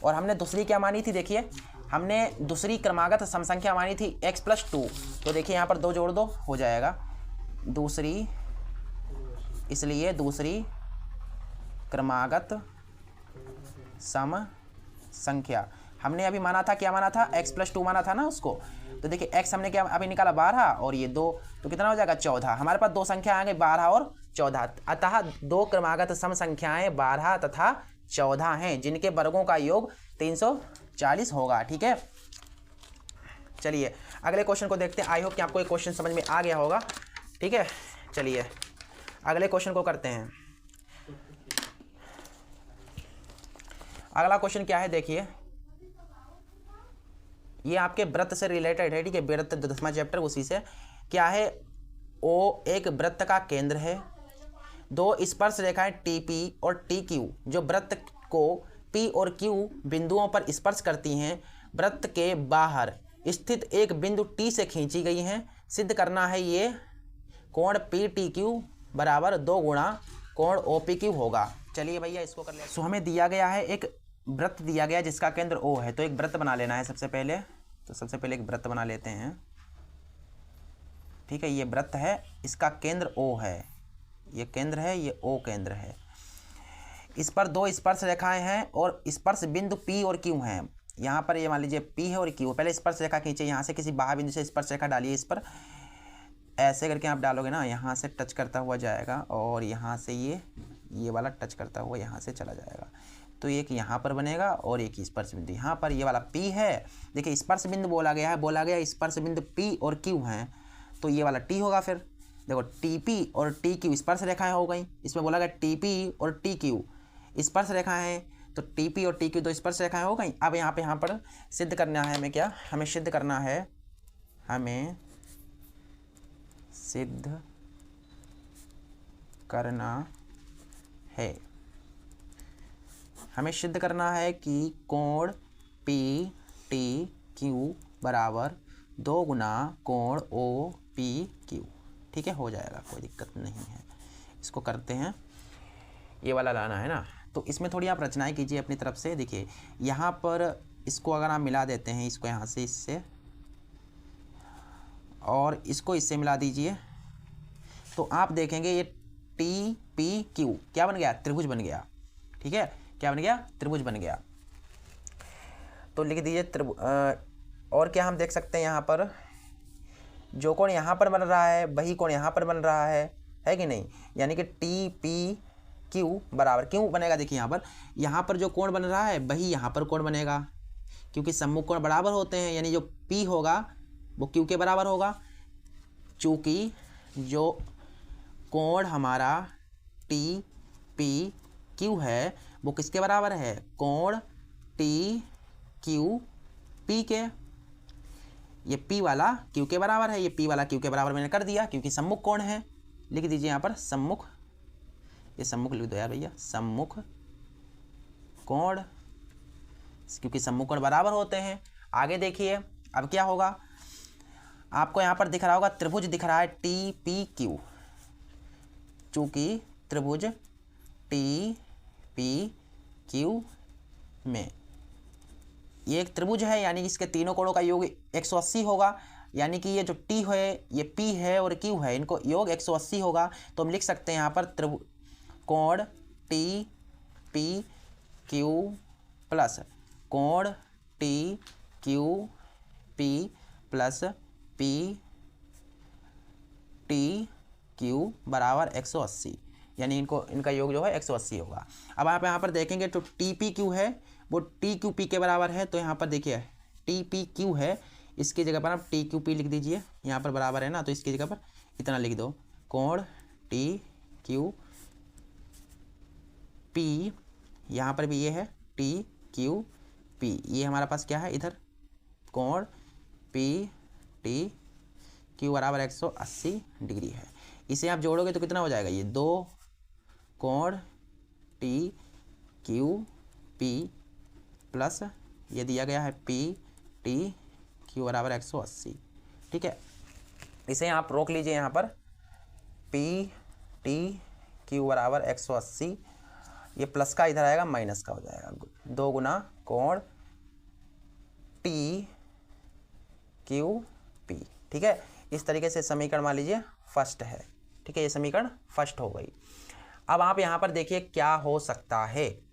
और हमने दूसरी क्या मानी थी? देखिए हमने दूसरी क्रमागत सम संख्या मानी थी x + 2। तो देखिए यहाँ पर 2 जोड़ दो, हो जाएगा दूसरी, इसलिए दूसरी क्रमागत सम संख्या हमने अभी माना था, क्या माना था? x + 2 माना था ना उसको। तो देखिए x हमने क्या अभी निकाला? 12, और ये 2, तो कितना हो जाएगा? 14। हमारे पास 2 संख्या आ गई 12 और 14, अतः 2 क्रमागत सम संख्याएं 12 तथा 14 हैं, जिनके वर्गों का योग 340 होगा। ठीक है, चलिए अगले क्वेश्चन को देखते हैं। आई होप कि आपको ये क्वेश्चन समझ में आ गया होगा। ठीक है, चलिए अगले क्वेश्चन को करते हैं। अगला क्वेश्चन क्या है देखिए, ये आपके वृत्त से रिलेटेड है। ठीक है, वृत्त 10वां चैप्टर, उसी से। क्या है? ओ एक वृत्त का केंद्र है। 2 स्पर्श रेखाएं TP और TQ जो वृत्त को P और Q बिंदुओं पर स्पर्श करती हैं, वृत्त के बाहर स्थित एक बिंदु T से खींची गई हैं। सिद्ध करना है ये कोण PTQ बराबर 2 गुणा कोण OPQ होगा। चलिए भैया इसको कर लेते हैं। सो हमें दिया गया है एक वृत्त दिया गया जिसका केंद्र O है, तो एक वृत्त बना लेना है सबसे पहले। तो सबसे पहले एक वृत्त बना लेते हैं, ठीक है। ये वृत्त है, इसका केंद्र O है, ये केंद्र है, ये O केंद्र है। इस पर दो स्पर्श रेखाएं हैं और स्पर्श बिंदु P और Q हैं। यहाँ पर ये मान लीजिए P है और Q। पहले स्पर्श रेखा खींचे, यहाँ से किसी बाह्य बिंदु से स्पर्श रेखा डालिए। इस पर ऐसे करके आप डालोगे ना, यहाँ से टच करता हुआ जाएगा और यहाँ से ये वाला टच करता हुआ यहाँ से चला जाएगा। तो एक यहाँ पर बनेगा और एक स्पर्श बिंदु यहाँ पर, ये वाला P है। देखिए स्पर्श बिंदु बोला गया है, बोला गया स्पर्श बिंदु P और Q हैं, तो ये वाला T होगा। फिर देखो TP और TQ स्पर्श रेखाएं हो गई। इसमें बोला गया TP और TQ स्पर्श रेखाएं हैं, तो TP और TQ तो स्पर्श रेखाएं हो गई। अब यहाँ पर सिद्ध करना है हमें, क्या हमें सिद्ध करना है, हमें सिद्ध करना है, हमें सिद्ध करना है कि कोण PTQ बराबर 2 गुना कोण OPQ। ठीक है, हो जाएगा, कोई दिक्कत नहीं है। इसको करते हैं, ये वाला लाना है ना, तो इसमें थोड़ी आप रचनाएं कीजिए अपनी तरफ से। देखिए यहाँ पर इसको अगर आप मिला देते हैं, इसको यहाँ से इससे और इसको इससे मिला दीजिए, तो आप देखेंगे ये TPQ क्या बन गया, त्रिभुज बन गया। ठीक है, क्या बन गया, त्रिभुज बन गया। तो लिख दीजिए त्रिभुज। और क्या हम देख सकते हैं, यहाँ पर जो कोण यहाँ पर बन रहा है वही कोण यहाँ पर बन रहा है कि नहीं। यानी कि TPQ बराबर क्यों बनेगा, देखिए यहाँ पर जो कोण बन रहा है वही यहाँ पर कोण बनेगा, क्योंकि सम्मुख कोण बराबर होते हैं। यानी जो P होगा वो Q के बराबर होगा। चूँकि जो कोण हमारा TPQ है वो किसके बराबर है, कोण TQP के। ये P वाला Q के बराबर है, ये P वाला Q के बराबर मैंने कर दिया, क्योंकि सम्मुख कोण है। लिख दीजिए यहाँ पर सम्मुख, ये सम्मुख लिख दो यार भैया, सम्मुख कोण, क्योंकि सम्मुख कोण बराबर होते हैं। आगे देखिए अब क्या होगा, आपको यहाँ पर दिख रहा होगा त्रिभुज दिख रहा है TPQ। चूँकि त्रिभुज TPQ में ये एक त्रिभुज है, यानी कि इसके तीनों कोणों का योग 180 होगा। यानी कि ये जो T है, ये P है और Q है, इनको योग 180 होगा। तो हम लिख सकते हैं यहाँ पर कोण TPQ प्लस कोण TQP प्लस PTQ बराबर 180, यानी इनका योग जो है 180 होगा। अब आप यहाँ पर देखेंगे तो TPQ है वो TQP के बराबर है, तो यहाँ पर देखिए TPQ है, इसकी जगह पर आप TQP लिख दीजिए, यहाँ पर बराबर है ना, तो इसकी जगह पर इतना लिख दो, कोण TQP। यहाँ पर भी ये है TQP, ये हमारा पास क्या है इधर, कोण PTQ बराबर 180 डिग्री है। इसे आप जोड़ोगे तो कितना हो जाएगा, ये 2 कोण TQP प्लस ये दिया गया है PTQ बराबर 180। ठीक है, इसे आप रोक लीजिए, यहाँ पर PTQ बराबर 180, ये प्लस का इधर आएगा माइनस का हो जाएगा, 2 गुना कोण TQP। ठीक है, इस तरीके से समीकरण मान लीजिए फर्स्ट है। ठीक है, ये समीकरण फर्स्ट हो गई। अब आप यहाँ पर देखिए क्या हो सकता है,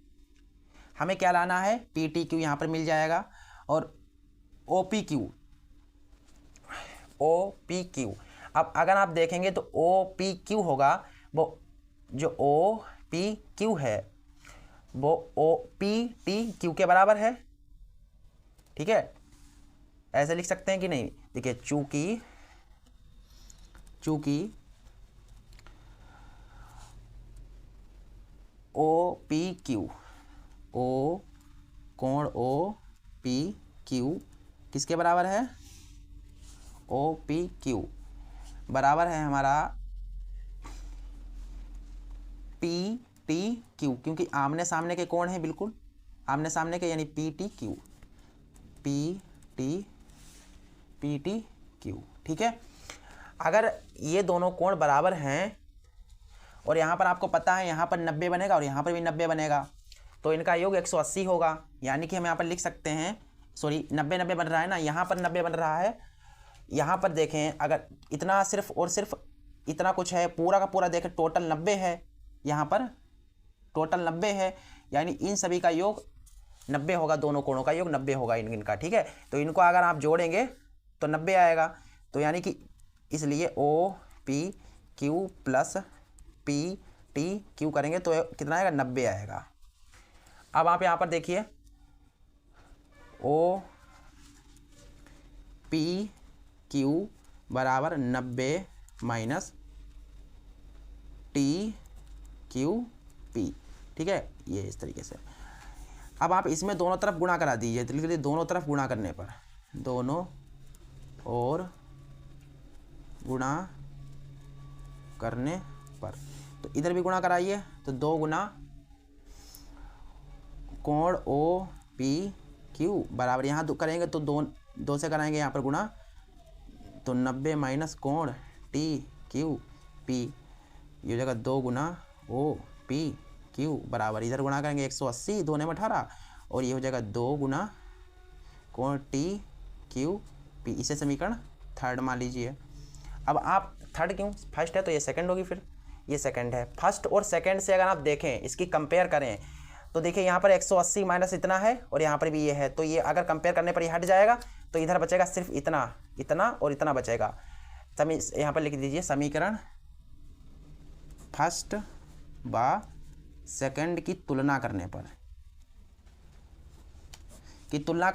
हमें क्या लाना है, PTQ यहाँ पर मिल जाएगा और OPQ। अब अगर आप देखेंगे तो OPQ होगा, वो जो OPQ है वो OPTQ के बराबर है। ठीक है, ऐसे लिख सकते हैं कि नहीं, देखिए चूंकि OPQ कोण OPQ किसके बराबर है, OPQ बराबर है हमारा PTQ, क्योंकि आमने सामने के कोण हैं, बिल्कुल आमने सामने के, यानी PTQ। ठीक है, अगर ये दोनों कोण बराबर हैं और यहाँ पर आपको पता है यहाँ पर 90 बनेगा और यहाँ पर भी 90 बनेगा, तो इनका योग 180 होगा। यानी कि हम यहाँ पर लिख सकते हैं, सॉरी 90 90 बन रहा है ना, यहाँ पर 90 बन रहा है। यहाँ पर देखें अगर इतना सिर्फ और सिर्फ इतना कुछ है, पूरा का पूरा देखें टोटल 90 है, यहाँ पर टोटल 90 है, यानी इन सभी का योग 90 होगा, दोनों कोणों का योग 90 होगा इनका, ठीक है। तो इनको अगर आप जोड़ेंगे तो 90 आएगा। तो यानी कि इसलिए O P Q plus P T Q करेंगे तो कितना आएगा, 90 आएगा। अब आप यहाँ पर देखिए ओ पी क्यू बराबर 90 माइनस टी क्यू पी, ठीक है, ये इस तरीके से। अब आप इसमें दोनों तरफ गुणा करा दीजिए, तो लिख लीजिए दोनों तरफ गुणा करने पर, दोनों और गुणा करने पर, तो इधर भी गुणा कराइए, तो 2 गुना कोण ओ पी क्यू बराबर, यहाँ करेंगे तो 2 से कराएंगे यहाँ पर गुणा, तो 90 माइनस कोण टी क्यू पी, ये हो जाएगा 2 गुना ओ पी क्यू बराबर, इधर गुणा करेंगे 180, 2 ने 18, और ये हो जाएगा 2 गुना कोण टी क्यू पी। इसे समीकरण 3 मान लीजिए। अब आप 3 क्यों, फर्स्ट है तो ये सेकंड होगी, फिर ये सेकंड है। फर्स्ट और सेकंड से अगर आप देखें, इसकी कंपेयर करें, तो देखिए यहाँ पर 180 माइनस इतना है और यहाँ पर भी ये है, तो ये अगर कंपेयर करने पर ये हट जाएगा, तो इधर बचेगा सिर्फ इतना, इतना और इतना बचेगा। यहाँ पर लिख दीजिए समीकरण फर्स्ट व सेकंड की तुलना करने पर, की तुलना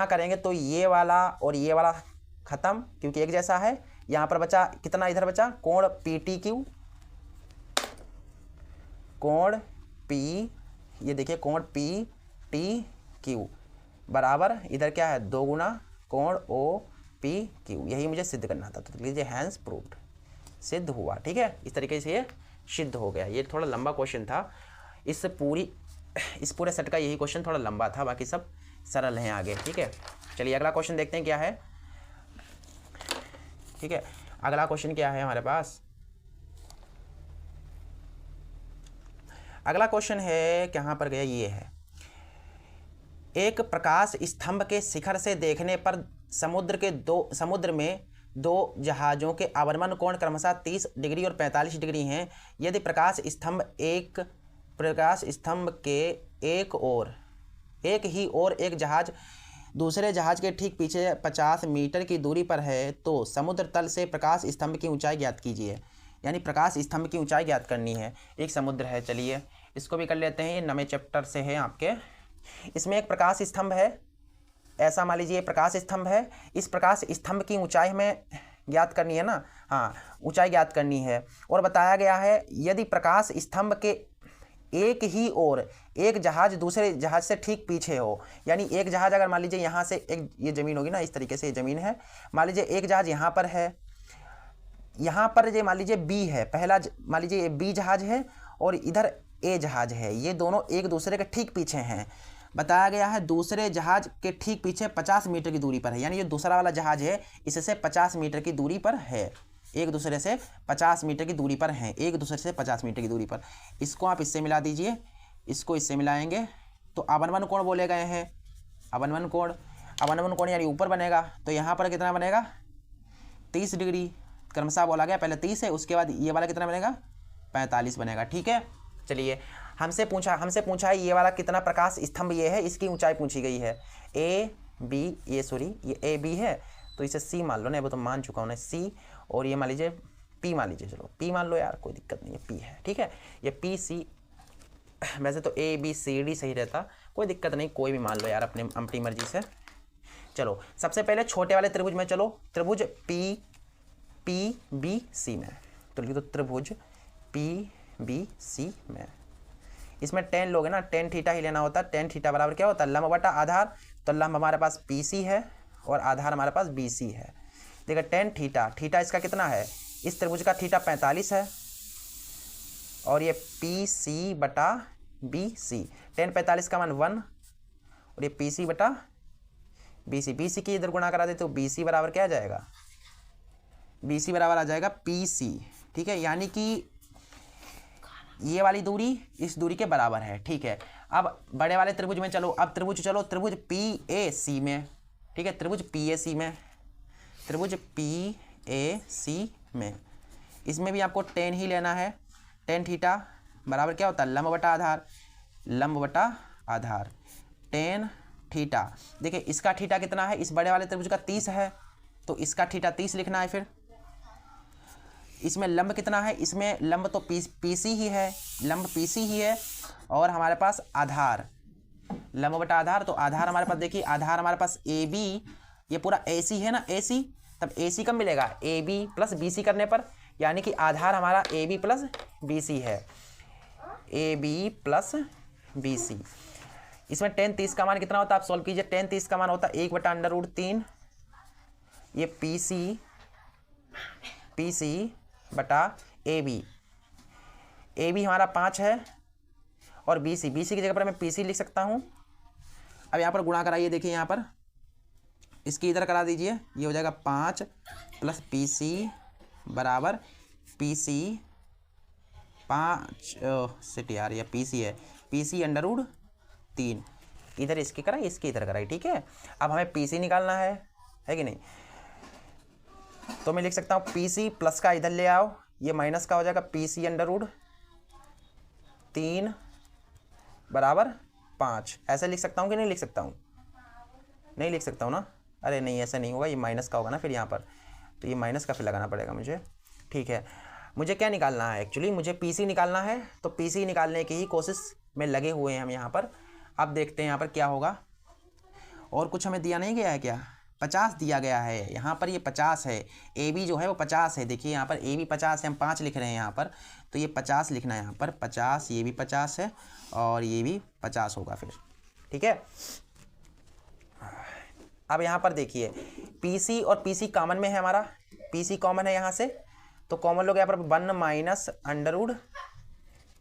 करेंगे तो ये वाला और ये वाला खत्म, क्योंकि एक जैसा है। यहाँ पर बचा कितना, इधर बचा कोण पी टी क्यू, कोण पी, ये देखिए कोण पी टी क्यू बराबर, इधर क्या है 2 गुना कोण ओ पी क्यू। यही मुझे सिद्ध करना था, तो लीजिए हैंस प्रूव्ड, सिद्ध हुआ, ठीक है। इस तरीके से ये सिद्ध हो गया। ये थोड़ा लंबा क्वेश्चन था, इस पूरे सेट का यही क्वेश्चन थोड़ा लंबा था, बाकी सब सरल हैं आगे, ठीक है। चलिए अगला क्वेश्चन देखते हैं क्या है, ठीक है। अगला क्वेश्चन क्या है हमारे पास, अगला क्वेश्चन है, कहाँ पर गया, ये है। एक प्रकाश स्तंभ के शिखर से देखने पर समुद्र में 2 जहाज़ों के अवनमन कोण क्रमशः 30 डिग्री और 45 डिग्री हैं। यदि प्रकाश स्तंभ के एक ही और एक जहाज़ दूसरे जहाज़ के ठीक पीछे 50 मीटर की दूरी पर है, तो समुद्र तल से प्रकाश स्तंभ की ऊंचाई ज्ञात कीजिए। यानी प्रकाश स्तंभ की ऊंचाई ज्ञात करनी है। एक समुद्र है, चलिए इसको भी कर लेते हैं, ये नवे चैप्टर से है आपके। इसमें एक प्रकाश स्तंभ है, ऐसा मान लीजिए प्रकाश स्तंभ है। इस प्रकाश स्तंभ की ऊंचाई हमें ज्ञात करनी है ना, हाँ ऊंचाई ज्ञात करनी है। और बताया गया है यदि प्रकाश स्तंभ के एक ही और एक जहाज़ दूसरे जहाज़ से ठीक पीछे हो, यानी एक जहाज़ अगर मान लीजिए यहाँ से एक, ये ज़मीन होगी ना, इस तरीके से ये ज़मीन है, मान लीजिए एक जहाज़ यहाँ पर है, यहाँ पर ये मान लीजिए बी है, पहला मान लीजिए ये बी जहाज़ है और इधर ए जहाज़ है, ये दोनों एक दूसरे के ठीक पीछे हैं। बताया गया है दूसरे जहाज़ के ठीक पीछे 50 मीटर की दूरी पर है, यानी ये दूसरा वाला जहाज़ है इससे 50 मीटर की दूरी पर है, एक दूसरे से 50 मीटर की दूरी पर हैं, एक दूसरे से 50 मीटर की दूरी पर। इसको आप इससे मिला दीजिए, इसको इससे मिलाएंगे तो अवनमन कोण बोले गए हैं। अवनमन कोण यानी ऊपर बनेगा, तो यहाँ पर कितना बनेगा 30 डिग्री क्रमशः बोला गया, पहले 30 है, उसके बाद ये वाला कितना बनेगा 45 बनेगा, ठीक है। चलिए हमसे पूछा है ये वाला कितना प्रकाश स्तंभ ये है, इसकी ऊंचाई पूछी गई है। ये ए बी है, तो इसे सी मान लो ना, वो तो मान चुका हूँ ना सी, और ये मान लीजिए पी मान लीजिए, चलो पी मान लो यार, कोई दिक्कत नहीं है, पी है, ठीक है। ये पी सी, वैसे तो ए बी सी डी सही रहता, कोई दिक्कत नहीं, कोई भी मान लो यार अपनी मर्जी से। चलो सबसे पहले छोटे वाले त्रिभुज में, चलो त्रिभुज पी बी सी में, तो लिख दो त्रिभुज पी बी सी में। इसमें टेन लोगे ना, टेन थीटा ही लेना होता है। टेन थीटा बराबर क्या होता है, लंब बटा आधार, तो लंब हमारे पास पी सी है और आधार हमारे पास बी सी है। देखिए टेन थीटा इसका कितना है, इस त्रिभुज का थीटा 45 है और ये पी सी बटा बी सी, टेन 45 का मान 1 और ये पी सी बटा बी सी की इधर गुणा करा देते तो बी सी बराबर क्या आ जाएगा, बी सी बराबर आ जाएगा पी सी, ठीक है। यानी कि ये वाली दूरी इस दूरी के बराबर है, ठीक है। अब बड़े वाले त्रिभुज में चलो, अब त्रिभुज चलो त्रिभुज PAC में, ठीक है, त्रिभुज PAC में, त्रिभुज PAC में, इसमें भी आपको टेन ही लेना है। टेन थीटा बराबर क्या होता है, लंब बटा आधार, लंब बटा आधार, टेन थीटा। देखिए इसका थीटा कितना है, इस बड़े वाले त्रिभुज का 30 है, तो इसका थीटा 30 लिखना है। फिर इसमें लंब कितना है, इसमें लंब तो PC ही है, लंब PC ही है, और हमारे पास आधार लंब बटा आधार, तो आधार हमारे पास देखिए, आधार हमारे पास AB, ये पूरा AC है ना, AC, तब AC कब मिलेगा, AB प्लस BC करने पर, यानी कि आधार हमारा AB प्लस BC है, AB प्लस BC। इसमें टेन 30 का मान कितना होता है, आप सॉल्व कीजिए। टेन 30 का मान होता है 1/√3, ये PC बटा AB, AB हमारा 5 है, और BC की जगह पर मैं PC लिख सकता हूँ। अब यहाँ पर गुणा कराइए, देखिए यहाँ पर इसकी इधर करा दीजिए, ये हो जाएगा 5 प्लस PC बराबर PC 5 सिट यार, ये PC है, PC√3, इधर इसकी कराई, इसकी इधर कराई, ठीक है। अब हमें PC निकालना है कि नहीं, तो मैं लिख सकता हूँ PC प्लस का इधर ले आओ, ये माइनस का हो जाएगा, PC√3 बराबर 5, ऐसे लिख सकता हूँ कि नहीं लिख सकता हूँ, नहीं लिख सकता हूँ ना, अरे नहीं ऐसा नहीं होगा, ये माइनस का होगा ना फिर यहाँ पर, तो ये माइनस का फिर लगाना पड़ेगा मुझे, ठीक है। मुझे क्या निकालना है, एक्चुअली मुझे PC निकालना है, तो PC निकालने की ही कोशिश में लगे हुए हैं हम यहाँ पर। अब देखते हैं यहाँ पर क्या होगा, और कुछ हमें दिया नहीं गया है क्या, 50 दिया गया है यहाँ पर, ये 50 है, AB जो है वो 50 है, देखिए यहाँ पर AB 50 है, हम 5 लिख रहे हैं यहाँ पर, तो ये 50 लिखना है यहाँ पर, 50, ये भी 50 है, और ये भी 50 होगा फिर, ठीक है। अब यहाँ पर देखिए PC और PC कॉमन में है हमारा, PC कॉमन है यहाँ से, तो कॉमन लोग यहाँ पर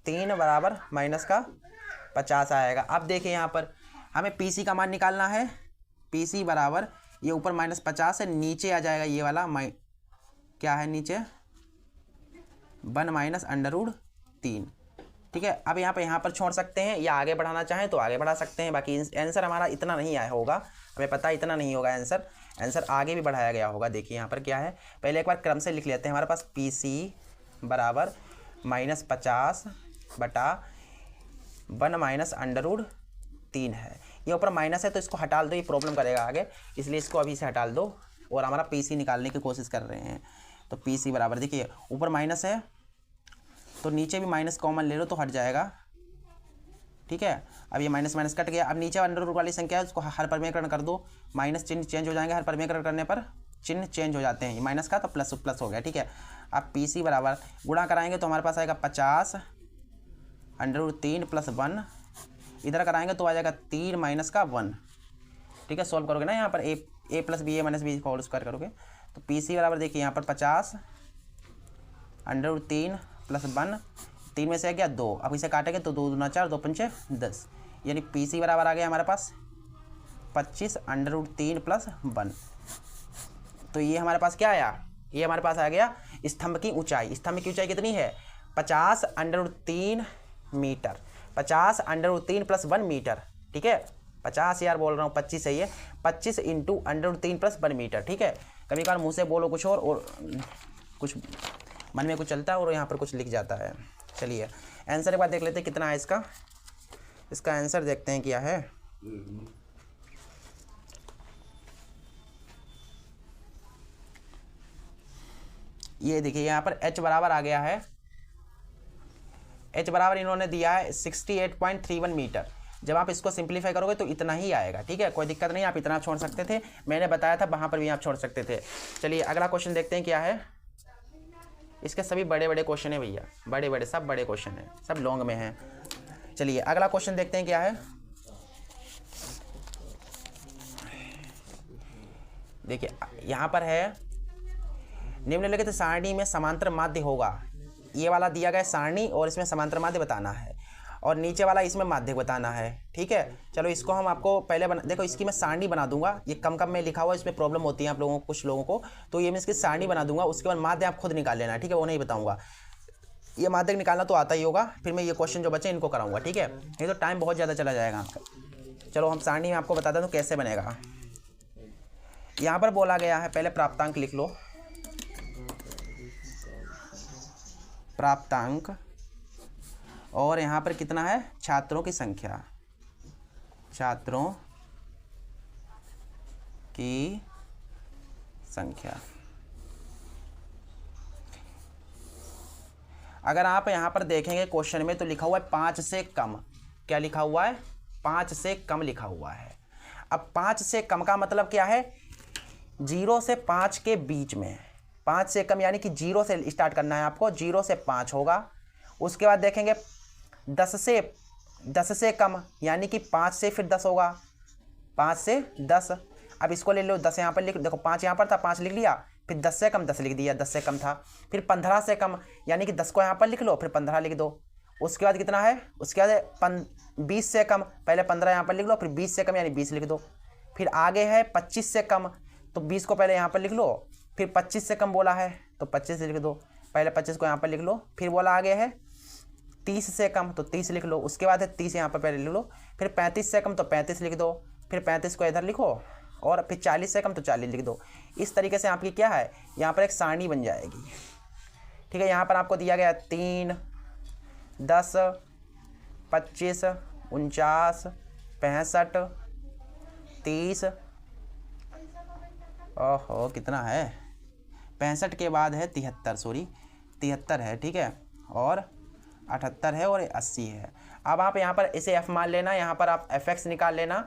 1-√3 बराबर माइनस का 50 आएगा। अब देखिए यहाँ पर हमें PC का मान निकालना है, PC बराबर ये ऊपर -50 है, नीचे आ जाएगा ये वाला क्या है नीचे 1-√3, ठीक है। अब यहाँ पर छोड़ सकते हैं, या आगे बढ़ाना चाहें तो आगे बढ़ा सकते हैं, बाकी आंसर हमारा इतना नहीं आया होगा, हमें पता है इतना नहीं होगा आंसर आगे भी बढ़ाया गया होगा। देखिए यहाँ पर क्या है, पहले एक बार क्रम से लिख लेते हैं। हमारे पास PC बराबर -50 बटा 1-√3 है, ये ऊपर माइनस है तो इसको हटा दो, ये प्रॉब्लम करेगा आगे, इसलिए इसको अभी से हटा दो, और हमारा PC निकालने की कोशिश कर रहे हैं। तो PC बराबर देखिए ऊपर माइनस है तो नीचे भी माइनस कॉमन ले लो तो हट जाएगा, ठीक है। अब ये माइनस माइनस कट गया, अब नीचे अंडर रूट वाली संख्या है उसको हर परिमेयकरण कर दो, माइनस चिन्ह चेंज हो जाएंगे, हर परिमेयकरण करने पर चिन्ह चेंज हो जाते हैं, माइनस का तो प्लस प्लस हो गया, ठीक है। अब PC बराबर गुणा कराएंगे तो हमारे पास आएगा 50 √3 + 1, इधर कराएंगे तो आ जाएगा 3 माइनस का 1, ठीक है। सॉल्व करोगे ना यहाँ पर a + b - b whole square करोगे तो PC बराबर देखिए यहाँ पर 50 √3 + 1, 3 में से आ गया 2, अब इसे काटेंगे तो 2 दूना 4, 2 पंचे 10, यानी PC बराबर आ गया हमारे पास 25 √3 + 1। तो ये हमारे पास क्या आया, ये हमारे पास आ गया स्तंभ की ऊंचाई। स्तंभ की ऊंचाई कितनी है 50 √3 मीटर, 50 √3 + 1 मीटर, ठीक है। 50 यार बोल रहा हूँ, 25 सही है, 25 × √3 + 1 मीटर, ठीक है। कभी कभार मुँह से बोलो कुछ और कुछ मन में कुछ चलता है और यहाँ पर कुछ लिख जाता है। चलिए आंसर एक बार देख लेते हैं कितना है इसका आंसर देखते हैं क्या है। ये देखिए यहाँ पर H बराबर आ गया है, H बराबर इन्होंने दिया है 68.31 मीटर। जब आप इसको सिंप्लीफाई करोगे तो इतना ही आएगा, ठीक है, कोई दिक्कत नहीं, आप इतना छोड़ सकते थे, मैंने बताया था वहाँ पर भी आप छोड़ सकते थे। चलिए अगला क्वेश्चन देखते हैं क्या है। इसके सभी बड़े बड़े क्वेश्चन है भैया, बड़े बड़े सब बड़े क्वेश्चन हैं, सब लॉन्ग में हैं। चलिए अगला क्वेश्चन देखते हैं क्या है। देखिए यहाँ पर है निम्नलिखित सारणी में समांतर माध्य होगा, ये वाला दिया गया सारणी और इसमें समांतर माध्य बताना है, और नीचे वाला इसमें माध्य बताना है, ठीक है। चलो इसको हम आपको पहले देखो इसकी मैं सारणी बना दूंगा, ये कम में लिखा हुआ इसमें प्रॉब्लम होती है आप लोगों को, कुछ लोगों को, तो ये मैं इसकी सारणी बना दूंगा, उसके बाद माध्य आप खुद निकाल लेना, ठीक है, वो नहीं बताऊंगा। ये माध्यक निकालना तो आता ही होगा, फिर मैं ये क्वेश्चन जो बचे इनको कराऊंगा, ठीक है, नहीं तो टाइम बहुत ज़्यादा चला जाएगा। चलो हम सारणी में आपको बता दें तो कैसे बनेगा। यहाँ पर बोला गया है, पहले प्राप्तांक लिख लो, प्राप्तांक, और यहाँ पर कितना है, छात्रों की संख्या, छात्रों की संख्या। अगर आप यहाँ पर देखेंगे क्वेश्चन में तो लिखा हुआ है 5 से कम। क्या लिखा हुआ है, 5 से कम लिखा हुआ है। अब 5 से कम का मतलब क्या है, 0 से 5 के बीच में, 5 से कम यानी कि 0 से स्टार्ट करना है आपको, 0 से 5 होगा। उसके बाद देखेंगे 10 से कम यानी कि 5 से फिर 10 होगा, 5 से 10। अब इसको ले लो, 10 यहाँ पर लिख, देखो 5 यहाँ पर था, 5 लिख लिया, फिर 10 से कम 10 लिख दिया, 10 से कम था। फिर 15 से कम यानी कि 10 को यहाँ पर लिख लो, फिर 15 लिख दो। उसके बाद कितना है, उसके बाद 20 से कम, पहले 15 यहाँ पर लिख लो, फिर 20 से कम यानी 20 लिख दो। फिर आगे है 25 से कम, तो 20 को पहले यहाँ पर लिख लो, फिर 25 से कम बोला है तो 25 लिख दो, पहले 25 को यहाँ पर लिख लो। फिर बोला आगे है 30 से कम तो 30 लिख लो, उसके बाद है 30 यहाँ पर पहले लिख लो, फिर 35 से कम तो 35 लिख दो, फिर 35 को इधर लिखो, और फिर 40 से कम तो 40 लिख दो। इस तरीके से आपकी क्या है, यहाँ पर एक सारणी बन जाएगी, ठीक है। यहाँ पर आपको दिया गया 3, 10, 25, 49, 65, 30, ओहो कितना है, 65 के बाद है 73, सॉरी 73 है, ठीक है, और 78 है, और 80 है। अब आप यहाँ पर इसे f मान लेना, यहाँ पर आप fx निकाल लेना,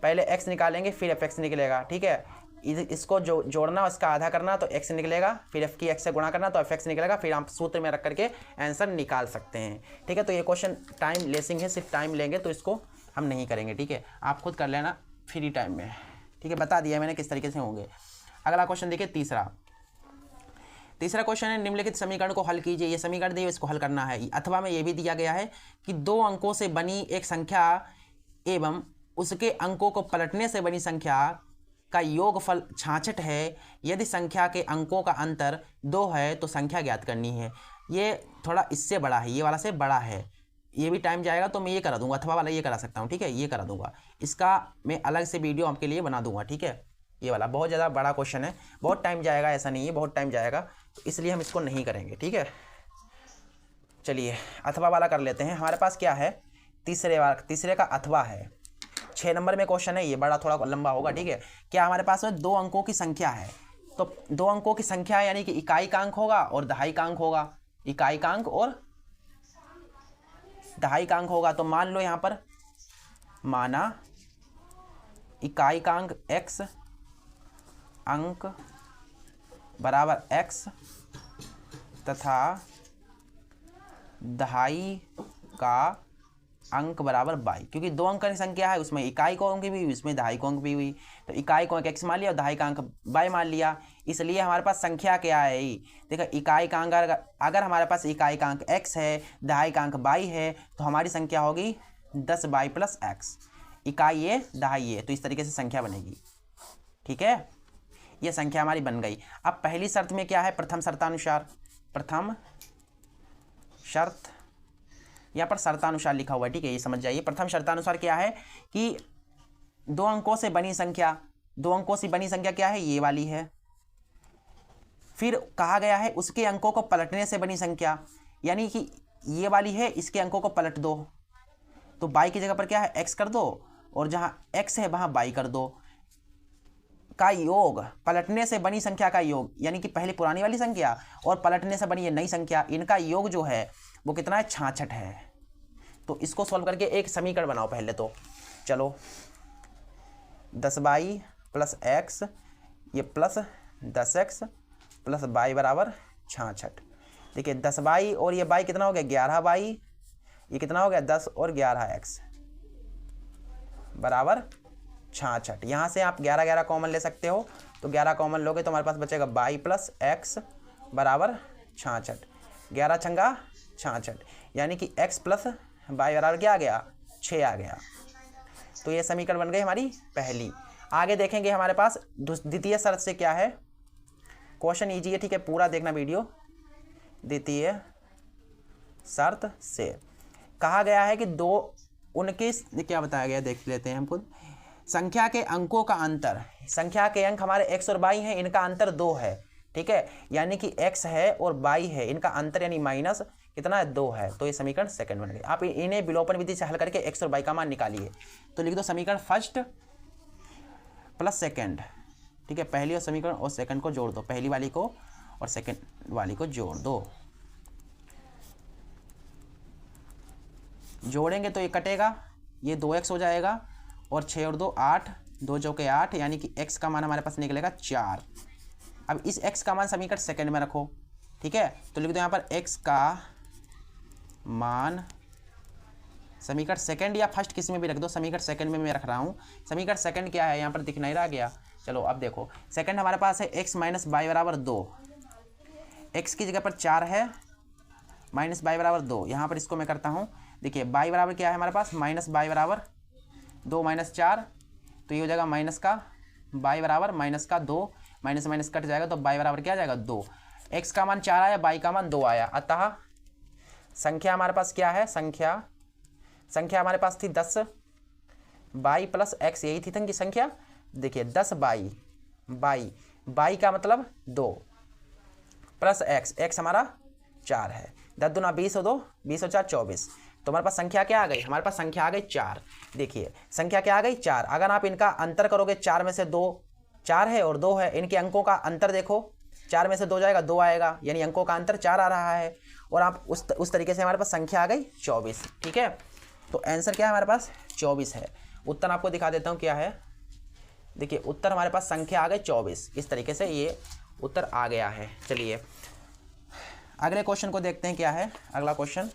पहले x निकालेंगे फिर fx निकलेगा, ठीक है। इसको जोड़ना, उसका आधा करना तो x निकलेगा, फिर f की x से गुणा करना तो fx निकलेगा, फिर आप सूत्र में रख करके आंसर निकाल सकते हैं, ठीक है। तो ये क्वेश्चन टाइम लेसिंग है, सिर्फ टाइम लेंगे तो इसको हम नहीं करेंगे, ठीक है, आप खुद कर लेना फ्री टाइम में, ठीक है। बता दिया मैंने किस तरीके से होंगे। अगला क्वेश्चन देखिए, तीसरा क्वेश्चन है, निम्नलिखित समीकरण को हल कीजिए। ये समीकरण दिए, इसको हल करना है। अथवा में ये भी दिया गया है कि 2 अंकों से बनी एक संख्या एवं उसके अंकों को पलटने से बनी संख्या का योगफल 66 है। यदि संख्या के अंकों का अंतर 2 है तो संख्या ज्ञात करनी है। ये थोड़ा इससे बड़ा है, ये वाला से बड़ा है, ये भी टाइम जाएगा तो मैं ये करा दूंगा, अथवा वाला ये करा सकता हूँ, ठीक है, ये करा दूंगा। इसका मैं अलग से वीडियो आपके लिए बना दूंगा, ठीक है। ये वाला बहुत ज़्यादा बड़ा क्वेश्चन है, बहुत टाइम जाएगा, ऐसा नहीं है बहुत टाइम जाएगा, तो इसलिए हम इसको नहीं करेंगे, ठीक है। चलिए अथवा वाला कर लेते हैं। हमारे पास क्या है, तीसरे का अथवा है, 6 नंबर में क्वेश्चन है, ये बड़ा थोड़ा लंबा होगा, ठीक है। क्या हमारे पास में 2 अंकों की संख्या है, तो 2 अंकों की संख्या यानी कि इकाई का अंक होगा और दहाई का अंक होगा, इकाई का अंक और दहाई का अंक होगा। तो मान लो यहाँ पर, माना इकाई का अंक x अंक बराबर x तथा दहाई का अंक बराबर y, क्योंकि 2 अंक की संख्या है, उसमें इकाई को अंक भी हुई, उसमें दहाई को अंक भी हुई, तो इकाई को अंक x मान लिया और दहाई का अंक y मान लिया। इसलिए हमारे पास संख्या क्या है, देखो इकाई का अंक अगर हमारे पास इकाई का अंक x है, दहाई का अंक y है, तो हमारी संख्या होगी 10y + x, इकाई ये दहाई ये, तो इस तरीके से संख्या बनेगी, ठीक है। ये संख्या हमारी बन गई। अब पहली शर्त में क्या है, प्रथम शर्तानुसार, प्रथम शर्त, यहाँ पर शर्तानुसार लिखा हुआ है, ठीक है, ये समझ जाइए। प्रथम शर्तानुसार क्या है कि 2 अंकों से बनी संख्या, 2 अंकों से बनी संख्या क्या है, ये वाली है। फिर कहा गया है उसके अंकों को पलटने से बनी संख्या, यानी कि ये वाली है, इसके अंकों को पलट दो, तो y की जगह पर क्या है x कर दो, और जहाँ x है वहाँ y कर दो, का योग, पलटने से बनी संख्या का योग, यानी कि पहले पुरानी वाली संख्या और पलटने से बनी ये नई संख्या, इनका योग जो है वो कितना है, 66 है। तो इसको सॉल्व करके एक समीकरण बनाओ पहले तो। चलो 10y + x, ये प्लस 10x + y बराबर 66। देखिए 10y और ये y कितना हो गया, 11y, ये कितना हो गया 10 और 11x बराबर 66। यहाँ से आप 11 कॉमन ले सकते हो, तो 11 कॉमन लोगे तो हमारे पास बचेगा y + x बराबर 66, 11 छंगा 66, यानी कि x + y बराबर क्या आ गया, 6 आ गया। तो ये समीकरण बन गई हमारी पहली। आगे देखेंगे हमारे पास द्वितीय शर्त से क्या है, क्वेश्चन ईजी है, ठीक है, पूरा देखना वीडियो। द्वितीय शर्त से कहा गया है कि दो उनके क्या बताया गया देख लेते हैं हम खुद। संख्या के अंकों का अंतर, संख्या के अंक हमारे x और y हैं, इनका अंतर 2 है, ठीक है, यानी कि x है और y है, इनका अंतर यानी माइनस कितना है 2 है। तो ये समीकरण सेकंड बन गया। आप इन्हें विलोपन विधि से हल करके x और y का मान निकालिए। तो लिख दो समीकरण फर्स्ट प्लस सेकंड, ठीक है, पहली और समीकरण और सेकंड को जोड़ दो, पहली वाली को और सेकंड वाली को जोड़ दो। जोड़ेंगे तो ये कटेगा, ये 2x हो जाएगा और 6 और 2 8, 2 चौके 8, यानी कि x का मान हमारे पास निकलेगा 4। अब इस x का मान समीकरण सेकंड में रखो, ठीक है, तो लिख दो यहाँ पर x का मान समीकरण सेकंड या फर्स्ट किसी में भी रख दो, समीकरण सेकंड में मैं रख रहा हूँ। समीकरण सेकंड क्या है यहाँ पर दिख नहीं रहा गया। चलो अब देखो सेकंड हमारे पास है x माइनस बाई बराबर 2, x की जगह पर 4 है, माइनस बाई बराबर 2। यहाँ पर इसको मैं करता हूँ, देखिए बाई बराबर क्या है हमारे पास, माइनस बाई बराबर 2 माइनस 4, तो ये हो जाएगा माइनस का बाई बराबर माइनस का 2, माइनस माइनस कट जाएगा तो बाई बराबर क्या आ जाएगा 2। x का मान 4 आया, बाई का मान 2 आया। अतः संख्या हमारे पास क्या है, संख्या हमारे पास थी 10 बाई प्लस x, यही थी की संख्या। देखिए 10 बाई का मतलब 2 प्लस x हमारा 4 है, 10 दूना 20 और 2 20 और 4 24। तो हमारे पास संख्या क्या आ गई, हमारे पास संख्या आ गई 4। देखिए संख्या क्या आ गई 4। अगर आप इनका अंतर करोगे 4 में से 2, 4 है और 2 है, इनके अंकों का अंतर देखो, 4 में से 2 जाएगा 2 आएगा, यानी अंकों का अंतर 4 आ रहा है। और आप उस तरीके से हमारे पास संख्या आ गई 24, ठीक है। तो आंसर क्या है हमारे पास 24 है। उत्तर आपको दिखा देता हूँ क्या है, देखिए उत्तर हमारे पास संख्या आ गई 24, इस तरीके से ये उत्तर आ गया है। चलिए अगले क्वेश्चन को देखते हैं क्या है अगला क्वेश्चन।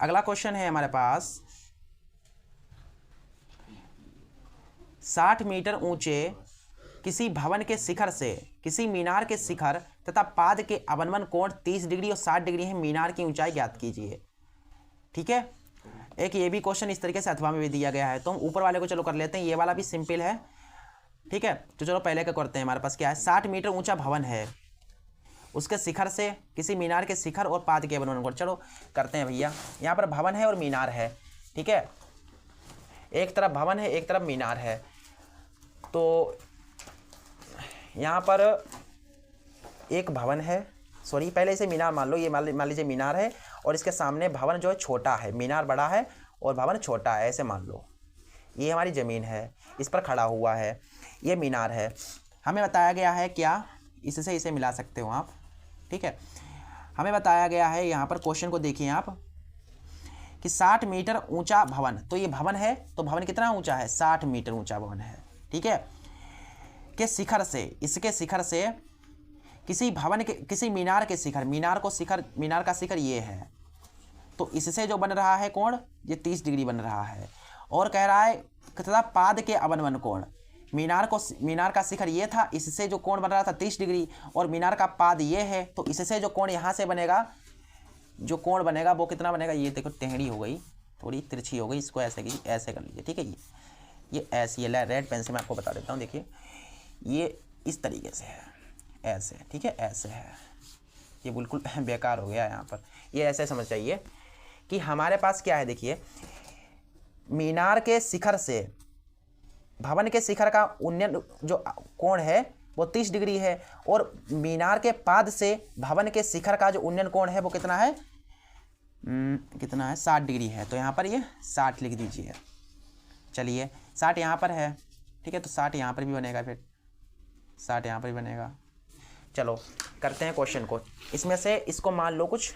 अगला क्वेश्चन है हमारे पास 60 मीटर ऊंचे किसी भवन के शिखर से किसी मीनार के शिखर तथा पाद के अवनमन कोण 30 डिग्री और 60 डिग्री है, मीनार की ऊंचाई ज्ञात कीजिए, ठीक है। एक ये भी क्वेश्चन इस तरीके से अथवा में भी दिया गया है, तो हम ऊपर वाले को चलो कर लेते हैं, ये वाला भी सिंपल है, ठीक है। तो चलो पहले क्या करते हैं, हमारे पास क्या है 60 मीटर ऊंचा भवन है, उसके शिखर से किसी मीनार के शिखर और पाद के अवनमन कोण, चलो करते हैं भैया। यहाँ पर भवन है और मीनार है, ठीक है, एक तरफ भवन है एक तरफ मीनार है। तो यहाँ पर एक भवन है, सॉरी पहले इसे मीनार मान लो, ये मान लीजिए मीनार है और इसके सामने भवन जो है छोटा है, मीनार बड़ा है और भवन छोटा है, ऐसे मान लो। ये हमारी ज़मीन है, इस पर खड़ा हुआ है, ये मीनार है। हमें बताया गया है क्या, इससे इसे मिला सकते हो आप, ठीक है। हमें बताया गया है यहाँ पर क्वेश्चन को देखिए आप कि 60 मीटर ऊंचा भवन, तो ये भवन है, तो भवन कितना ऊंचा है 60 मीटर ऊंचा भवन है, ठीक है, के शिखर से, इसके शिखर से किसी भवन के किसी मीनार के शिखर, मीनार का शिखर ये है, तो इससे जो बन रहा है कोण ये 30 डिग्री बन रहा है। और कह रहा है तथा पाद के अवनमन कोण, मीनार का शिखर ये था, इससे जो कोण बन रहा था 30 डिग्री और मीनार का पाद ये है, तो इससे जो कोण यहाँ से बनेगा, जो कोण बनेगा वो कितना बनेगा, ये देखो टेढ़ी हो गई, थोड़ी तिरछी हो गई, इसको ऐसे कर लीजिए, ठीक है। ये ऐसे, ये रेड पेन से मैं आपको बता देता हूँ, देखिए ये इस तरीके से है, ऐसे, ठीक है, ऐसे है, ये बिल्कुल बेकार हो गया यहाँ पर, ये ऐसे समझ जाइए कि हमारे पास क्या है, देखिए मीनार के शिखर से भवन के शिखर का उन्नयन जो कोण है वो 30 डिग्री है, और मीनार के पाद से भवन के शिखर का जो उन्नयन कोण है वो कितना है, 60 डिग्री है। तो यहाँ पर ये 60 लिख दीजिए। चलिए 60 यहाँ पर है, ठीक है, तो 60 यहाँ पर भी बनेगा, फिर 60 यहाँ पर भी बनेगा। चलो करते हैं क्वेश्चन को, इसमें से इसको मान लो कुछ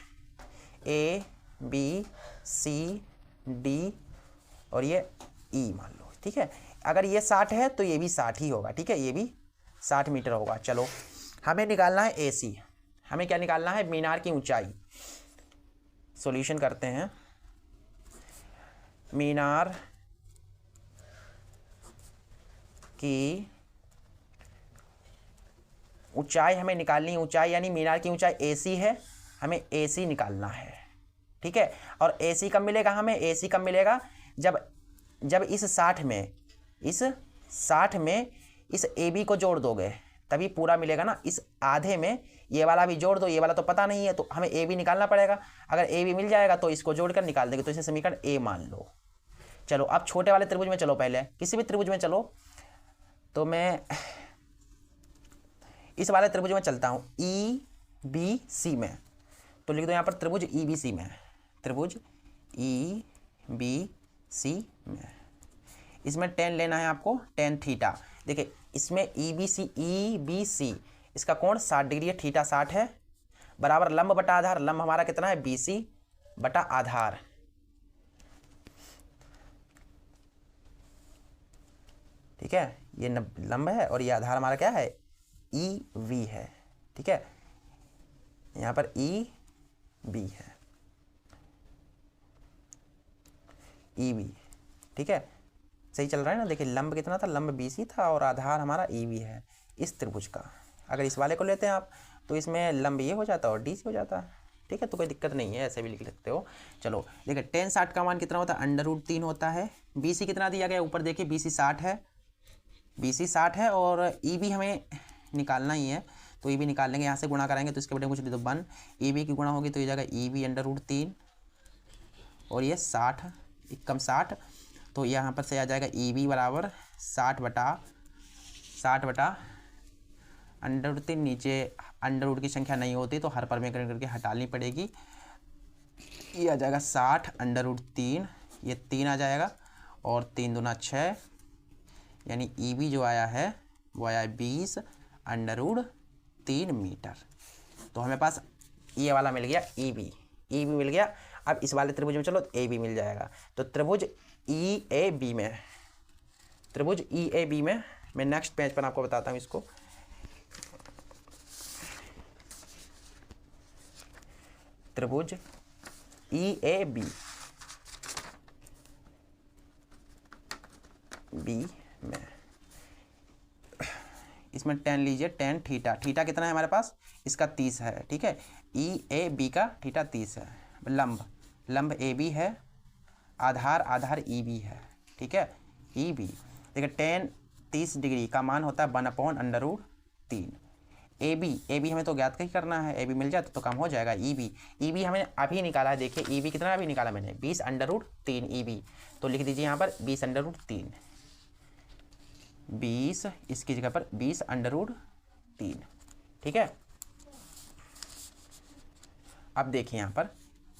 A B C D और ये E मान लो, ठीक है। अगर ये 60 है तो ये भी 60 ही होगा, ठीक है, ये भी 60 मीटर होगा। चलो हमें निकालना है AC, हमें क्या निकालना है, मीनार की ऊंचाई। सॉल्यूशन करते हैं, मीनार की ऊंचाई हमें निकालनी है, ऊंचाई यानी मीनार की ऊंचाई AC है, हमें AC निकालना है, ठीक है। और AC कब मिलेगा हमें, AC कब मिलेगा, जब इस 60 में इस 60 में इस ए बी को जोड़ दोगे तभी पूरा मिलेगा ना। इस आधे में ये वाला भी जोड़ दो, ये वाला तो पता नहीं है तो हमें ए बी निकालना पड़ेगा। अगर ए बी मिल जाएगा तो इसको जोड़कर निकाल देंगे, तो इसे समीकरण ए मान लो। चलो अब छोटे वाले त्रिभुज में चलो, पहले किसी भी त्रिभुज में चलो। तो मैं इस वाले त्रिभुज में चलता हूँ, ई बी सी में। तो लिख दो यहाँ पर त्रिभुज ई बी सी में, त्रिभुज ई बी सी में। इसमें टेन लेना है आपको, टेन थीटा। देखिए इसमें ई बी सी इसका कोण 60 डिग्री है, थीटा 60 है, बराबर लंब बटा आधार। लंब हमारा कितना है, बी सी बटा आधार। ठीक है, ये लंब है और ये आधार हमारा क्या है, ई वी है। ठीक है, यहाँ पर ई बी है, ई बी। ठीक है, सही चल रहा है ना। देखिए लंब कितना था, लंब बी सी था और आधार हमारा ई वी है इस त्रिभुज का। अगर इस वाले को लेते हैं आप तो इसमें लंब ये हो जाता और डी सी हो जाता। ठीक है, तो कोई दिक्कत नहीं है, ऐसे भी लिख सकते हो। चलो देखिए टेन 60 का मान कितना होता है, √3 होता है। बी सी कितना दिया गया ऊपर देखिए, बी सी 60 है, बी सी 60 है और ई बी हमें निकालना ही है। तो ई बी निकाल लेंगे, यहाँ से गुणा कराएंगे तो इसके बटे कुछ तो 1, ई बी की गुणा होगी तो ये जाएगा ई बी √3 और ये 60 कम 60, तो यहाँ पर से आ जाएगा ई बी बराबर 60 बटा √3। नीचे अंडर की संख्या नहीं होती तो हर पर में करके हटानी पड़ेगी। ये आ जाएगा 60 √3, ये 3 आ जाएगा और 3 दूना 6, यानी ई बी जो आया है वो आया 20 √3 मीटर। तो हमें पास ये वाला मिल गया ई बी मिल गया। अब इस वाले त्रिभुज में चलो ए बी मिल जाएगा। तो त्रिभुज ई ए बी में, त्रिभुज ई ए बी में मैं नेक्स्ट पेज पर आपको बताता हूँ इसको। त्रिभुज ई ए बी में इसमें टेन लीजिए, टेन थीटा। थीटा कितना है हमारे पास, इसका 30 है। ठीक है, ई ए बी का थीटा 30 है। लंब ए बी है, आधार ई बी है। ठीक है, ई बी देखिए टेन 30 डिग्री का मान होता है 1/√3। ए बी हमें तो ज्ञात ही करना है, ए बी मिल जाए तो काम हो जाएगा। ई बी हमें अभी निकाला है। देखिए ई बी कितना अभी निकाला मैंने, 20/√3 ई बी। तो लिख दीजिए यहाँ पर 20/3, 20 इसकी जगह पर 20/3। ठीक है, अब देखिए यहाँ पर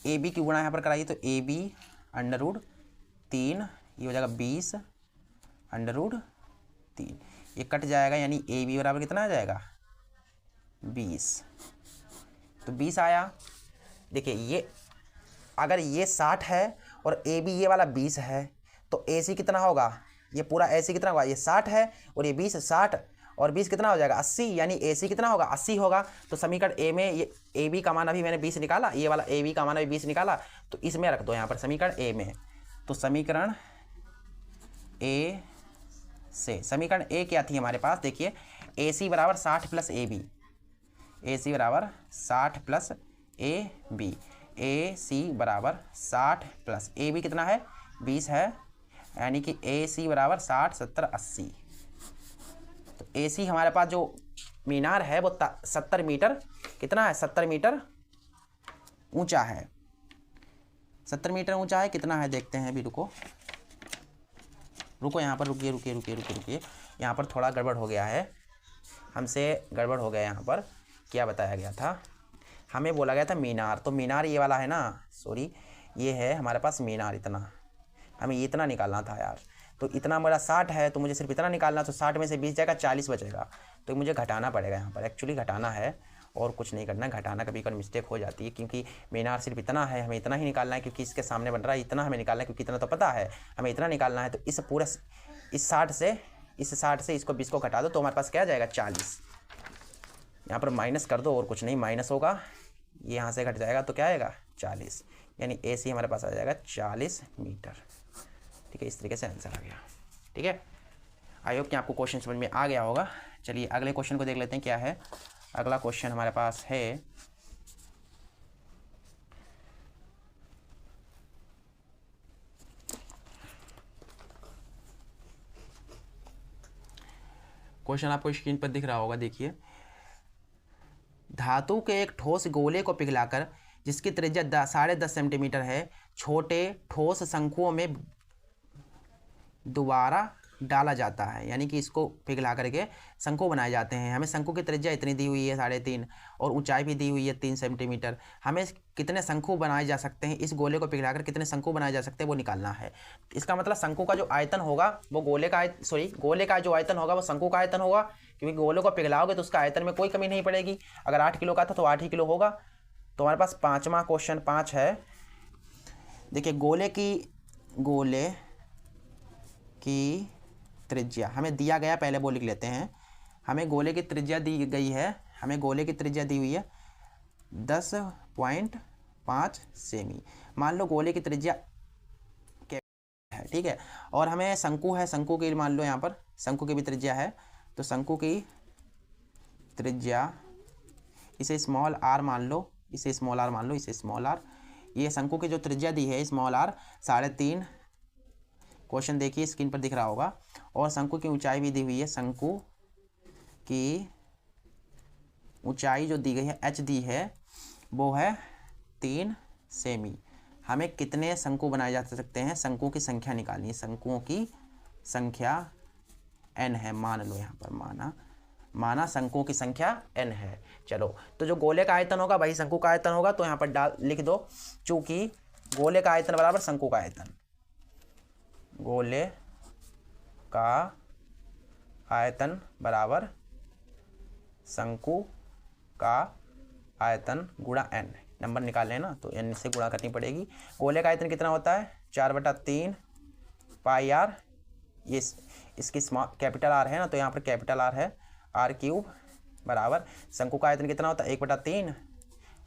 ए बी की गुणा यहाँ पर कराइए तो ए बी √3 ये हो जाएगा 20/3। ये कट जाएगा यानी ए बी बराबर कितना आ जाएगा, 20। तो 20 आया। देखिए ये अगर ये 60 है और ए बी ये वाला 20 है तो ए सी कितना होगा, ये पूरा ए सी कितना होगा, ये 60 है और ये 20, 60 और 20 कितना हो जाएगा 80, यानी ए सी कितना होगा 80 होगा। तो समीकरण ए में ये ए बी का मान अभी मैंने 20 निकाला, ये वाला ए बी का मान अभी 20 निकाला, तो इसमें रख दो यहाँ पर समीकरण ए में। तो समीकरण ए से समीकरण ए क्या थी हमारे पास, देखिए ए सी बराबर 60 प्लस ए बी, ए सी बराबर 60 प्लस ए बी, ए सी बराबर 60 प्लस ए बी कितना है 20 है, यानी कि ए सी बराबर 60 70 80। तो ए सी हमारे पास जो मीनार है वो 70 मीटर कितना है, 70 मीटर ऊंचा है, 70 मीटर ऊंचा है। कितना है देखते हैं अभी, रुको यहाँ पर रुकिए। यहाँ पर थोड़ा गड़बड़ हो गया है, हमसे गड़बड़ हो गया। यहाँ पर क्या बताया गया था, हमें बोला गया था मीनार, तो मीनार ये वाला है ना, सॉरी ये है हमारे पास मीनार, इतना हमें इतना निकालना था यार। तो इतना मेरा 60 है तो मुझे सिर्फ इतना निकालना, तो 60 में से 20 जाएगा 40 बचेगा, तो मुझे घटाना पड़ेगा। यहाँ पर एक्चुअली घटाना है और कुछ नहीं करना, घटाना कभी कभी मिस्टेक हो जाती है, क्योंकि मीनार सिर्फ इतना है, हमें इतना ही निकालना है, क्योंकि इसके सामने बन रहा है इतना हमें निकालना है, क्योंकि इतना तो पता है हमें इतना निकालना है। तो इस पूरा इस 60 से इसको 20 को घटा दो तो हमारे पास क्या जाएगा 40। यहाँ पर माइनस कर दो और कुछ नहीं, माइनस होगा, ये यहाँ से घट जाएगा तो क्या आएगा 40, यानी ए सी हमारे पास आ जाएगा 40 मीटर। ठीक है, इस तरीके से आंसर आ गया। ठीक है, आई होप कि आपको क्वेश्चन समझ में आ गया होगा। चलिए अगले क्वेश्चन को देख लेते हैं क्या है। अगला क्वेश्चन हमारे पास है क्वेश्चन आपको स्क्रीन पर दिख रहा होगा, देखिए। धातु के एक ठोस गोले को पिघलाकर जिसकी त्रिज्या 10.5 सेंटीमीटर है, छोटे ठोस शंकुओं में दोबारा डाला जाता है, यानी कि इसको पिघला करके शंकु बनाए जाते हैं। हमें शंकु की त्रिज्या इतनी दी हुई है 3.5 और ऊंचाई भी दी हुई है 3 सेंटीमीटर। हमें कितने शंकु बनाए जा सकते हैं, इस गोले को पिघलाकर कितने शंकु बनाए जा सकते हैं वो निकालना है। इसका मतलब शंकु का जो आयतन होगा वो गोले का जो आयतन होगा वो शंकु का आयतन होगा, क्योंकि गोले को पिघलाओगे तो उसका आयतन में कोई कमी नहीं पड़ेगी। अगर 8 किलो का था तो 8 ही किलो होगा। तो हमारे पास 5वां क्वेश्चन 5 है। देखिए, गोले की त्रिज्या हमें दिया गया, पहले वो लिख लेते हैं। हमें गोले की त्रिज्या दी गई है, हमें गोले की त्रिज्या दी हुई है 10.5 सेमी। मान लो गोले की त्रिज्या है, ठीक है, और हमें शंकु है, शंकु की मान लो यहाँ पर शंकु की भी त्रिज्या है, तो शंकु की त्रिज्या इसे स्मॉल आर मान लो, इसे स्मॉल आर मान लो, इसे स्मॉल आर। ये शंकु की जो त्रिज्या दी है स्मॉल आर 3.5, क्वेश्चन देखिए स्क्रीन पर दिख रहा होगा। और शंकु की ऊंचाई भी दी हुई है, शंकु की ऊंचाई जो दी गई है h दी है वो है 3 सेमी। हमें कितने शंकु बनाए जा सकते हैं, शंकु की संख्या निकालनी है। शंकुओं की संख्या n है, मान लो यहाँ पर माना शंकुओं की संख्या n है। चलो, तो जो गोले का आयतन होगा वही शंकु का आयतन होगा, तो यहाँ पर लिख दो, चूंकि गोले का आयतन बराबर शंकु का आयतन। गोले का आयतन बराबर शंकु का आयतन गुणा n। नंबर निकाल लेना तो n से गुणा करनी पड़ेगी। गोले का आयतन कितना होता है 4/3 पाई आर। ये इसकी कैपिटल आर है ना, तो यहाँ पर कैपिटल आर है r³ बराबर शंकु का आयतन कितना होता है 1/3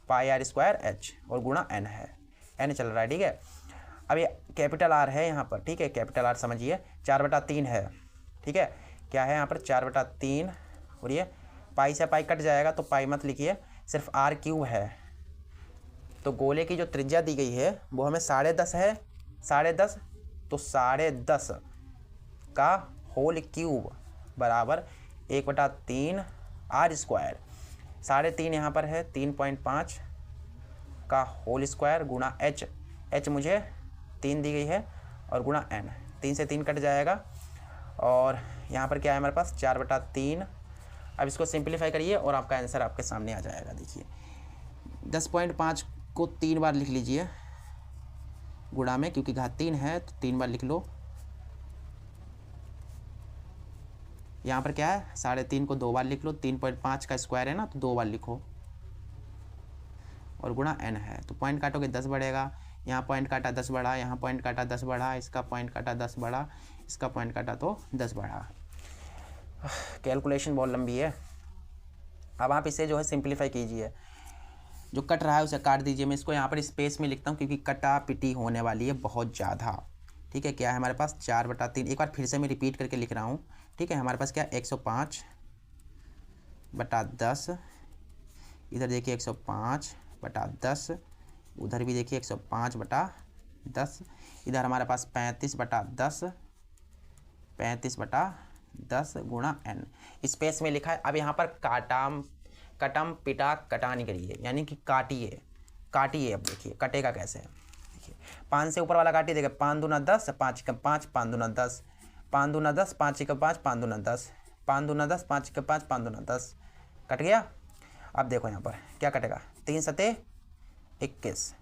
पाई आर स्क्वायर h और गुणा n है। n चल रहा है, ठीक है। अब ये कैपिटल आर है यहाँ पर, ठीक है, कैपिटल आर समझिए 4/3 है, ठीक है। क्या है यहाँ पर 4/3 और ये पाई से पाई कट जाएगा तो पाई मत लिखिए, सिर्फ r³ है। तो गोले की जो त्रिज्या दी गई है वो हमें 10.5 है, 10.5, तो 10.5 का होल क्यूब बराबर 1/3 आर स्क्वायर। 3.5 यहाँ पर है 3.5 का होल स्क्वायर गुणा h मुझे 3 दी गई है और गुणा n, 3 से 3 कट जाएगा और यहाँ पर क्या है हमारे पास 4/3। अब इसको सिंप्लीफाई करिए और आपका आंसर आपके सामने आ जाएगा। देखिए 10.5 को 3 बार लिख लीजिए गुणा में, क्योंकि घात 3 है तो 3 बार लिख लो। यहाँ पर क्या है 3.5 को 2 बार लिख लो, 3.5 का स्क्वायर है ना तो 2 बार लिखो और गुणा n है। तो पॉइंट काटोगे 10 बढ़ेगा, यहाँ पॉइंट काटा 10 बढ़ा, यहाँ पॉइंट काटा 10 बढ़ा, इसका पॉइंट काटा 10 बढ़ा, इसका पॉइंट काटा तो 10 बढ़ा। कैलकुलेशन बहुत लंबी है। अब आप इसे जो है सिंप्लीफाई कीजिए, जो कट रहा है उसे काट दीजिए। मैं इसको यहाँ पर स्पेस में लिखता हूँ क्योंकि कटा पिटी होने वाली है बहुत ज़्यादा, ठीक है। क्या है हमारे पास 4/3, एक बार फिर से मैं रिपीट करके लिख रहा हूँ, ठीक है। हमारे पास क्या 105/10, इधर देखिए 105/10, उधर भी देखिए 105/10, इधर हमारे पास 35/10, 35/10 गुणा n। स्पेस में लिखा है। अब यहाँ पर कटम पिटा कटानी करिए, यानी कि काटिए। अब देखिए कटेगा कैसे, देखिए 5 से ऊपर वाला काटिए। देखिए 5 दूना 10, 5 का 5, 5 दूना 10, 5 दूना 10, 5 का 5, 5 दूना 10, 5 दूना 10, 5 का 5, 5 दूना 10, कट गया। अब देखो यहाँ पर क्या कटेगा, 3 सते 21,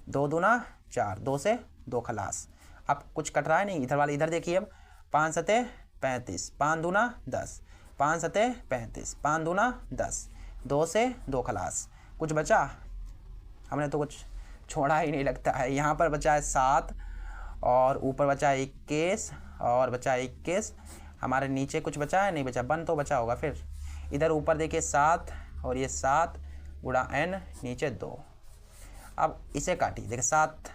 2 दूना 4, 2 से 2 खलास। अब कुछ कट रहा है नहीं, इधर वाले इधर देखिए। अब 5 सते 35, 5 दूना 10, 5 सते 35, 5 दूना 10, 2 से 2 खलास। कुछ बचा, हमने तो कुछ छोड़ा ही नहीं लगता है। यहाँ पर बचा है 7 और ऊपर बचा 21 और बचा 21। हमारे नीचे कुछ बचा है, नहीं बचा, 1 तो बचा होगा। फिर इधर ऊपर देखिए 7 और ये 7 गुणा n, नीचे 2। अब इसे काटिए, देखिए 7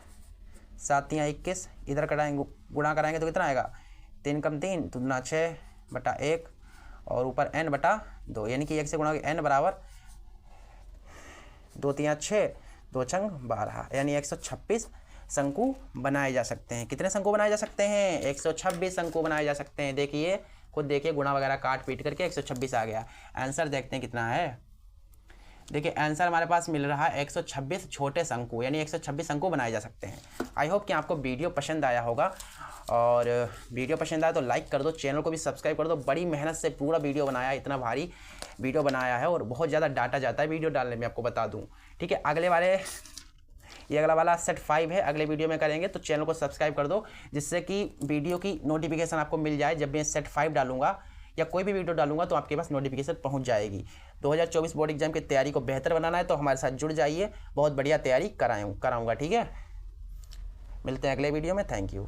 7 या 21, इधर कटाएंगे गुणा कराएंगे तो कितना आएगा, 3 कम 3 तो 6/1 और ऊपर n/2, यानी कि 1 से गुणा n बराबर 2 3 6, 2 छंग 12, यानी 126 शंकु बनाए जा सकते हैं। कितने शंकु बनाए जा सकते हैं, 126 शंकु बनाए जा सकते हैं। देखिए खुद देखिए, गुणा वगैरह काट पीट करके 126 आ गया। आंसर देखते हैं कितना है। देखिए आंसर हमारे पास मिल रहा है 126 छोटे शंकु, यानी 126 शंकु बनाए जा सकते हैं। आई होप कि आपको वीडियो पसंद आया होगा, और वीडियो पसंद आया तो लाइक कर दो, चैनल को भी सब्सक्राइब कर दो। बड़ी मेहनत से पूरा वीडियो बनाया, इतना भारी वीडियो बनाया है और बहुत ज़्यादा डाटा जाता है वीडियो डालने में, आपको बता दूँ। ठीक है, ये अगला वाला सेट 5 है, अगले वीडियो में करेंगे, तो चैनल को सब्सक्राइब कर दो, जिससे कि वीडियो की नोटिफिकेशन आपको मिल जाए। जब मैं सेट 5 डालूंगा या कोई भी वीडियो डालूंगा तो आपके पास नोटिफिकेशन पहुंच जाएगी। 2024 बोर्ड एग्जाम की तैयारी को बेहतर बनाना है तो हमारे साथ जुड़ जाइए, बहुत बढ़िया तैयारी कराऊंगा। ठीक है, मिलते हैं अगले वीडियो में। Thank you.